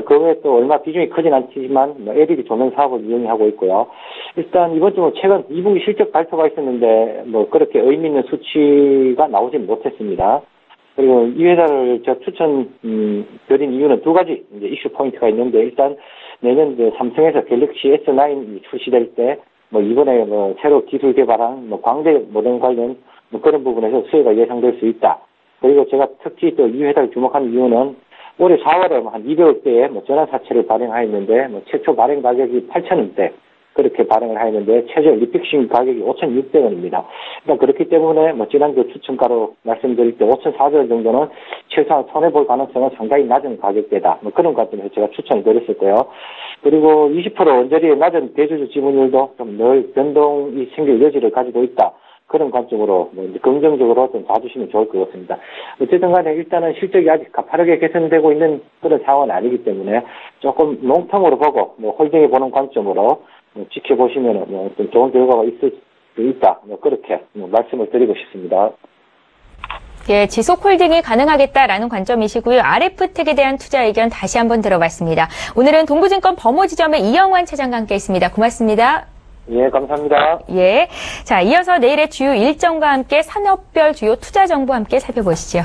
그 외에 또 얼마 비중이 크진 않지만 LED 조명 사업을 이용하고 있고요. 일단 이번 주 최근 2분기 실적 발표가 있었는데 그렇게 의미 있는 수치가 나오진 못했습니다. 그리고 이 회사를 제가 드린 이유는 두 가지 이제 이슈 포인트가 있는데, 일단 내년 삼성에서 갤럭시 S9이 출시될 때 이번에 새로 기술 개발한 광대 모뎀 관련 그런 부분에서 수혜가 예상될 수 있다. 그리고 제가 특히 또 이 회사를 주목한 이유는 올해 4월에 한 200억대의 전환 사채를 발행하였는데 최초 발행 가격이 8,000원대 그렇게 발행을 하였는데 최저 리픽싱 가격이 5,600원입니다. 그러니까 그렇기 때문에 지난주 추천가로 말씀드릴 때 5,400원 정도는 최소한 손해볼 가능성은 상당히 낮은 가격대다. 그런 관점에서 제가 추천을 드렸었고요. 그리고 20% 언저리의 낮은 대주주 지분율도 좀 늘 변동이 생길 여지를 가지고 있다. 그런 관점으로 긍정적으로 좀 봐주시면 좋을 것 같습니다. 어쨌든 간에 일단은 실적이 아직 가파르게 개선되고 있는 그런 상황은 아니기 때문에 조금 롱텀으로 보고 홀딩해 보는 관점으로 지켜보시면 좀 좋은 결과가 있을 수 있다. 그렇게 말씀을 드리고 싶습니다. 예, 지속 홀딩이 가능하겠다라는 관점이시고요. RF텍에 대한 투자 의견 다시 한번 들어봤습니다. 오늘은 동부증권 범호지점의 이영환 차장과 함께했습니다. 고맙습니다. 예, 감사합니다. 예. 자, 이어서 내일의 주요 일정과 함께 산업별 주요 투자 정보 함께 살펴보시죠.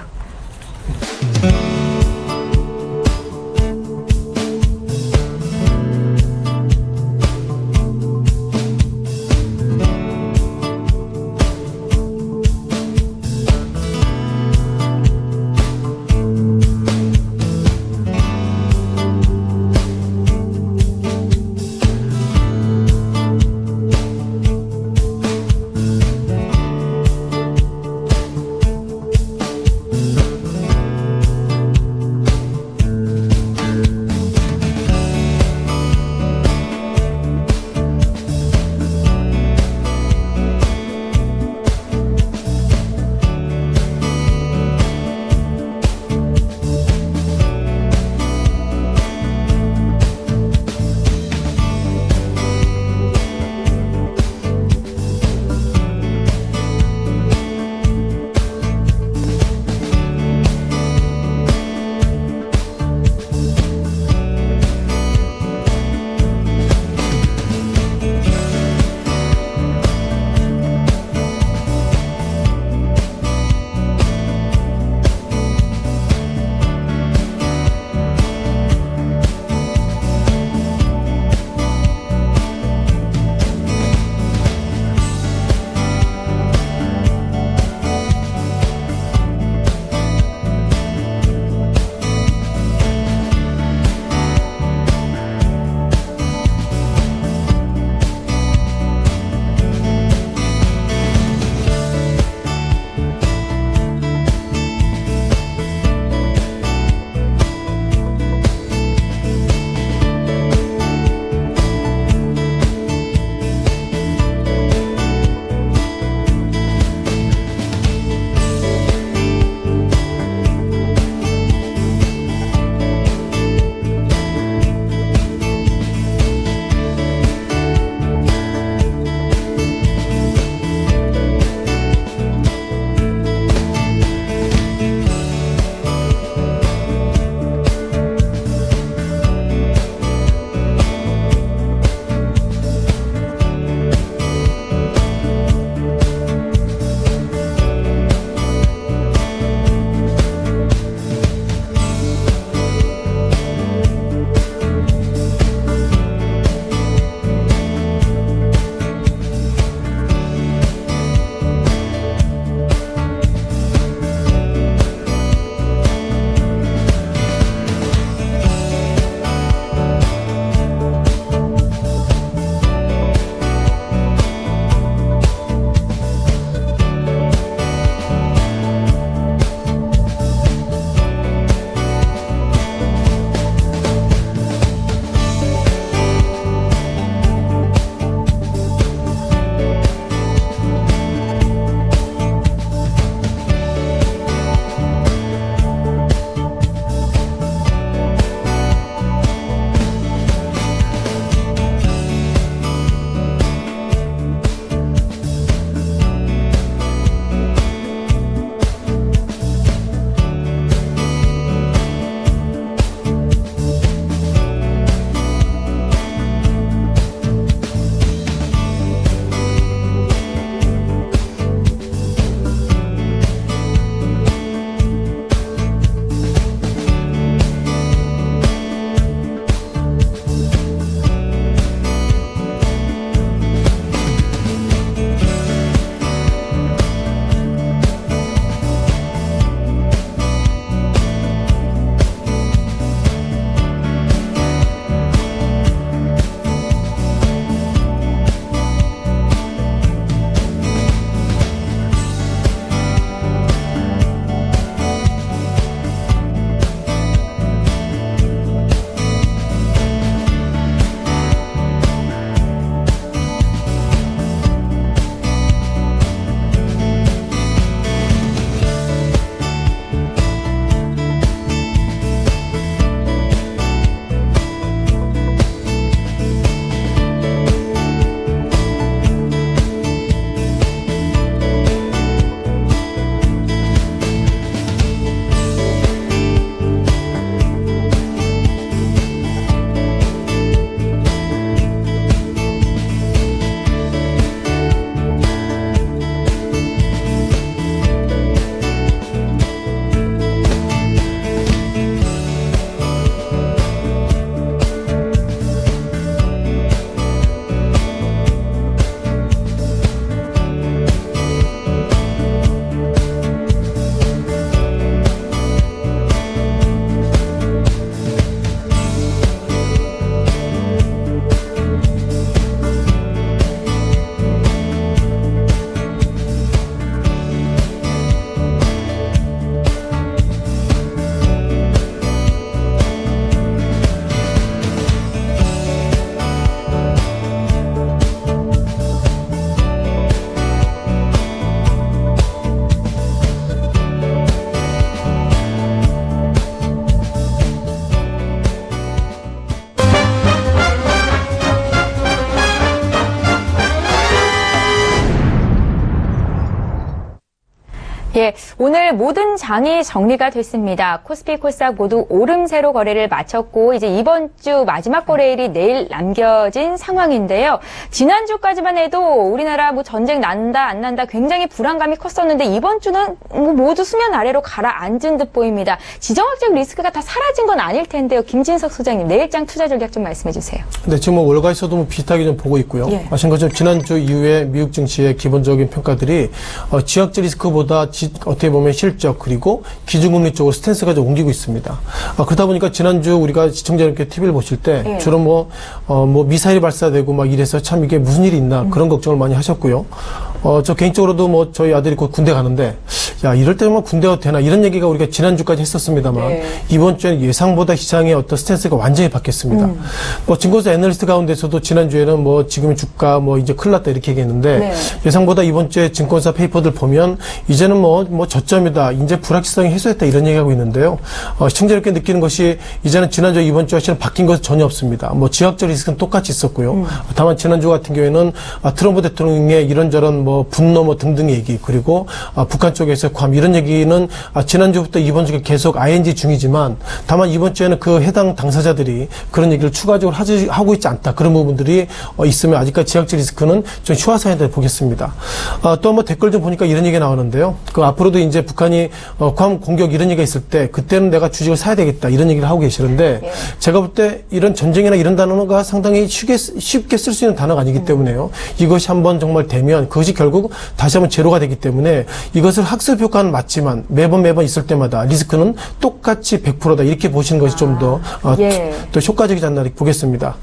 네, 오늘 모든 장이 정리가 됐습니다. 코스피, 코스닥 모두 오름세로 거래를 마쳤고 이제 이번 주 마지막 거래일이 내일 남겨진 상황인데요. 지난주까지만 해도 우리나라 뭐 전쟁 난다 안 난다 굉장히 불안감이 컸었는데 이번 주는 모두 수면 아래로 가라앉은 듯 보입니다. 지정학적 리스크가 다 사라진 건 아닐 텐데요. 김진석 소장님, 내일장 투자 전략 좀 말씀해 주세요. 네, 지금 뭐 월가에서도 뭐 비슷하게 좀 보고 있고요. 예. 아신 것처럼 지난주 이후에 미국 증시의 기본적인 평가들이 지역적 리스크보다 어떻게 보면 실적 그리고 기준금리 쪽으로 스탠스가 좀 옮기고 있습니다. 그러다 보니까 지난주 우리가 시청자 여러분께 TV를 보실 때 예. 주로 뭐 미사일이 발사되고 막 이래서 참 이게 무슨 일이 있나 그런 걱정을 많이 하셨고요. 저 개인적으로도 뭐 저희 아들이 곧 군대 가는데 야 이럴 때만 군대가 되나 이런 얘기가 우리가 지난주까지 했었습니다만 네. 이번 주에는 예상보다 시장의 어떤 스탠스가 완전히 바뀌었습니다. 뭐 증권사 애널리스트 가운데서도 지난주에는 뭐 지금 주가 뭐 이제 큰일 났다 이렇게 얘기했는데 네. 예상보다 이번 주에 증권사 페이퍼들 보면 이제는 뭐 저점이다 이제 불확실성이 해소했다 이런 얘기하고 있는데요. 시청자들께 느끼는 것이 이제는 지난주 이번 주와 실은 바뀐 것은 전혀 없습니다. 뭐 지역적 리스크는 똑같이 있었고요. 다만 지난주 같은 경우에는 트럼프 대통령의 이런저런 뭐 분노 뭐 등등 얘기 그리고 북한 쪽에서 괌 이런 얘기는 지난주부터 이번 주에 계속 ING 중이지만 다만 이번 주에는 그 해당 당사자들이 그런 얘기를 추가적으로 하고 있지 않다. 그런 부분들이 있으면 아직까지 지역적 리스크는 좀 희화사회다 보겠습니다. 또 뭐 댓글 좀 보니까 이런 얘기가 나오는데요. 그 앞으로도 이제 북한이 괌 공격 이런 얘기가 있을 때 그때는 내가 주식을 사야 되겠다 이런 얘기를 하고 계시는데 예. 제가 볼 때 이런 전쟁이나 이런 단어가 상당히 쉽게 쓸 수 있는 단어가 아니기 때문에요. 이것이 한번 정말 되면 그것이 결국 다시 한번 제로가 되기 때문에 이것을 학습 효과는 맞지만 매번 있을 때마다 리스크는 똑같이 100%다 이렇게 보시는 것이 좀 더 예. 또 효과적이지 않나 이렇게 보겠습니다.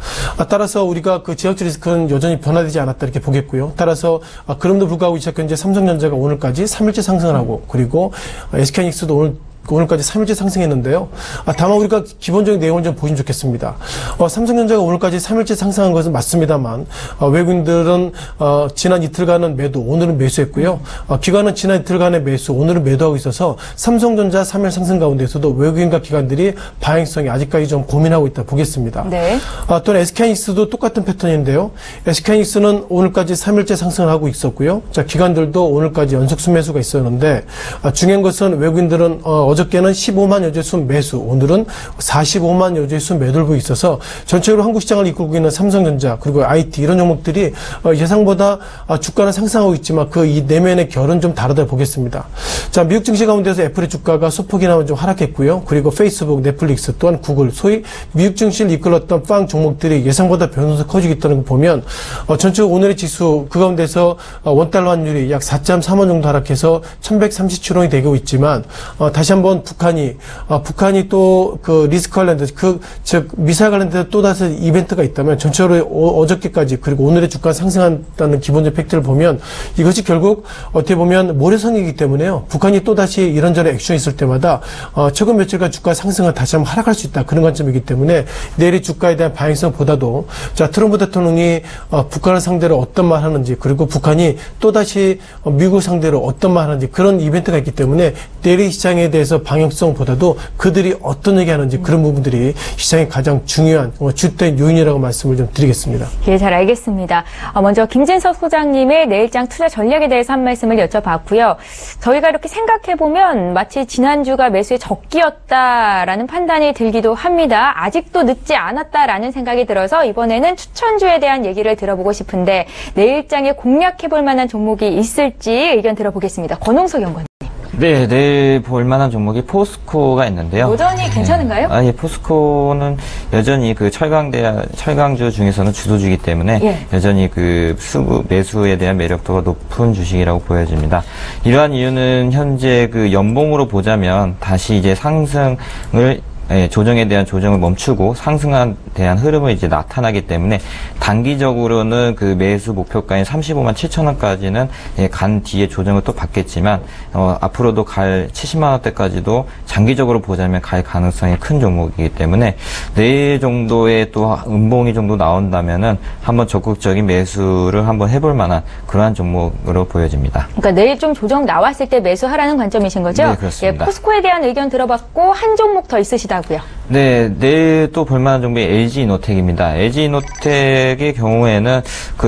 따라서 우리가 그 지역적 리스크는 여전히 변화되지 않았다 이렇게 보겠고요. 따라서 그럼에도 불구하고 현재 삼성전자가 오늘까지 3일째 상승을 하고 그리고 SK하이닉스도 오늘까지 3일째 상승했는데요. 다만 우리가 기본적인 내용을 좀 보시면 좋겠습니다. 삼성전자가 오늘까지 3일째 상승한 것은 맞습니다만 외국인들은 지난 이틀간은 매도, 오늘은 매수했고요. 기관은 지난 이틀간의 매수, 오늘은 매도하고 있어서 삼성전자 3일 상승 가운데서도 외국인과 기관들이 방향성이 아직까지 좀 고민하고 있다 보겠습니다. 네. 또는 SK하이닉스도 똑같은 패턴인데요. SK하이닉스는 오늘까지 3일째 상승을 하고 있었고요. 자, 기관들도 오늘까지 연속 순매수가 있었는데 중요한 것은 외국인들은 어저께는 15만 여주의 순 매수, 오늘은 45만 여주의 순 매도를 보고 있어서 전체적으로 한국 시장을 이끌고 있는 삼성전자 그리고 IT 이런 종목들이 예상보다 주가는 상승하고 있지만 그 이 내면의 결은 좀 다르다 보겠습니다. 자, 미국 증시 가운데서 애플의 주가가 소폭이나마 좀 하락했고요. 그리고 페이스북, 넷플릭스 또한 구글, 소위 미국 증시를 이끌었던 빵 종목들이 예상보다 변동성이 커지고 있다는 걸 보면 전체적으로 오늘의 지수 그 가운데서 원달러 환율이 약 4.3원 정도 하락해서 1137원이 되고 있지만 다시 한번 북한이 또 그 리스크 관련돼서 즉 미사일 관련돼서 또 다시 이벤트가 있다면 전체적으로 어저께까지 그리고 오늘의 주가 상승한다는 기본적 팩트를 보면 이것이 결국 어떻게 보면 모래성이기 때문에요. 북한이 또 다시 이런저런 액션이 있을 때마다 최근 며칠간 주가 상승을 다시 한번 하락할 수 있다 그런 관점이기 때문에 내일의 주가에 대한 방향성보다도 자 트럼프 대통령이 북한을 상대로 어떤 말 하는지 그리고 북한이 또 다시 미국 상대로 어떤 말 하는지 그런 이벤트가 있기 때문에 내일의 시장에 대해서 방향성보다도 그들이 어떤 얘기하는지 그런 부분들이 시장의 가장 중요한 주된 요인이라고 말씀을 좀 드리겠습니다. 예, 잘 알겠습니다. 먼저 김진석 소장님의 내일장 투자 전략에 대해서 한 말씀을 여쭤봤고요. 저희가 이렇게 생각해보면 마치 지난주가 매수의 적기였다라는 판단이 들기도 합니다. 아직도 늦지 않았다라는 생각이 들어서 이번에는 추천주에 대한 얘기를 들어보고 싶은데 내일장에 공략해볼 만한 종목이 있을지 의견 들어보겠습니다. 권홍석 연구원님. 네, 내일 볼 만한 종목이 포스코가 있는데요. 여전히 괜찮은가요? 예, 포스코는 여전히 그 철강주 중에서는 주도주이기 때문에 예. 여전히 그 매수에 대한 매력도가 높은 주식이라고 보여집니다. 이러한 이유는 현재 그 연봉으로 보자면 다시 이제 상승을 조정에 대한 조정을 멈추고 상승에 대한 흐름을 이제 나타나기 때문에 단기적으로는 그 매수 목표가인 35만 7천 원까지는 간 뒤에 조정을 또 받겠지만 앞으로도 갈 70만 원대까지도 장기적으로 보자면 갈 가능성이 큰 종목이기 때문에 내일 정도의 또 음봉이 정도 나온다면은 한번 적극적인 매수를 한번 해볼 만한 그러한 종목으로 보여집니다. 그러니까 내일 좀 조정 나왔을 때 매수하라는 관점이신 거죠? 네, 그렇습니다. 예, 포스코에 대한 의견 들어봤고 한 종목 더 있으시다고요? 네, 내일 또 볼만한 종목이 LG이노텍입니다. LG이노텍의 경우에는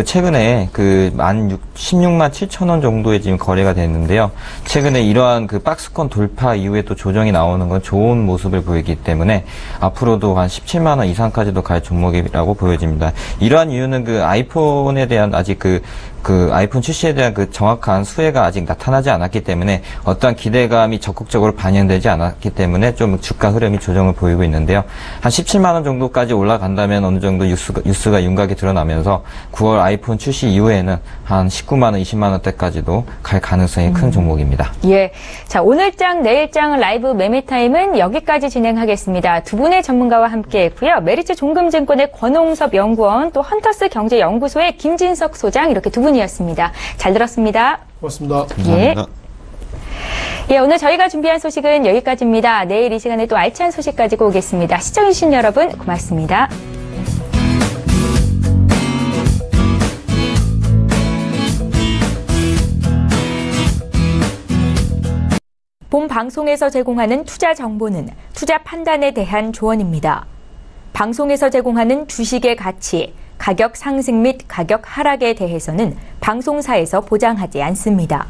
최근에 16만 7천 원 정도에 지금 거래가 됐는데요. 최근에 이러한 박스권 돌파 이후에 또 조정이 나오는 건 좋은 모습을 보이기 때문에 앞으로도 한 17만 원 이상까지도 갈 종목이라고 보여집니다. 이러한 이유는 아이폰에 대한 아직 아이폰 출시에 대한 정확한 수혜가 아직 나타나지 않았기 때문에 어떠한 기대감이 적극적으로 반영되지 않았기 때문에 좀 주가 흐름이 조정을 보이고 있는데요. 한 17만 원 정도까지 올라간다면 어느 정도 뉴스가 윤곽이 드러나면서 9월 아이폰 출시 이후에는 한 19만 원, 20만 원대까지도 갈 가능성이 큰 종목입니다. 예. 자, 오늘장, 내일장 라이브 매매타임은 여기까지 진행하겠습니다. 두 분의 전문가와 함께 했고요. 메리츠 종금증권의 권홍섭 연구원, 또 헌터스 경제연구소의 김진석 소장, 이렇게 두 분이었습니다. 잘 들었습니다. 고맙습니다. 감사합니다. 예, 오늘 저희가 준비한 소식은 여기까지입니다. 내일 이 시간에 또 알찬 소식 가지고 오겠습니다. 시청해주신 여러분 고맙습니다. 본 방송에서 제공하는 투자 정보는 투자 판단에 대한 조언입니다. 방송에서 제공하는 주식의 가치, 가격 상승 및 가격 하락에 대해서는 방송사에서 보장하지 않습니다.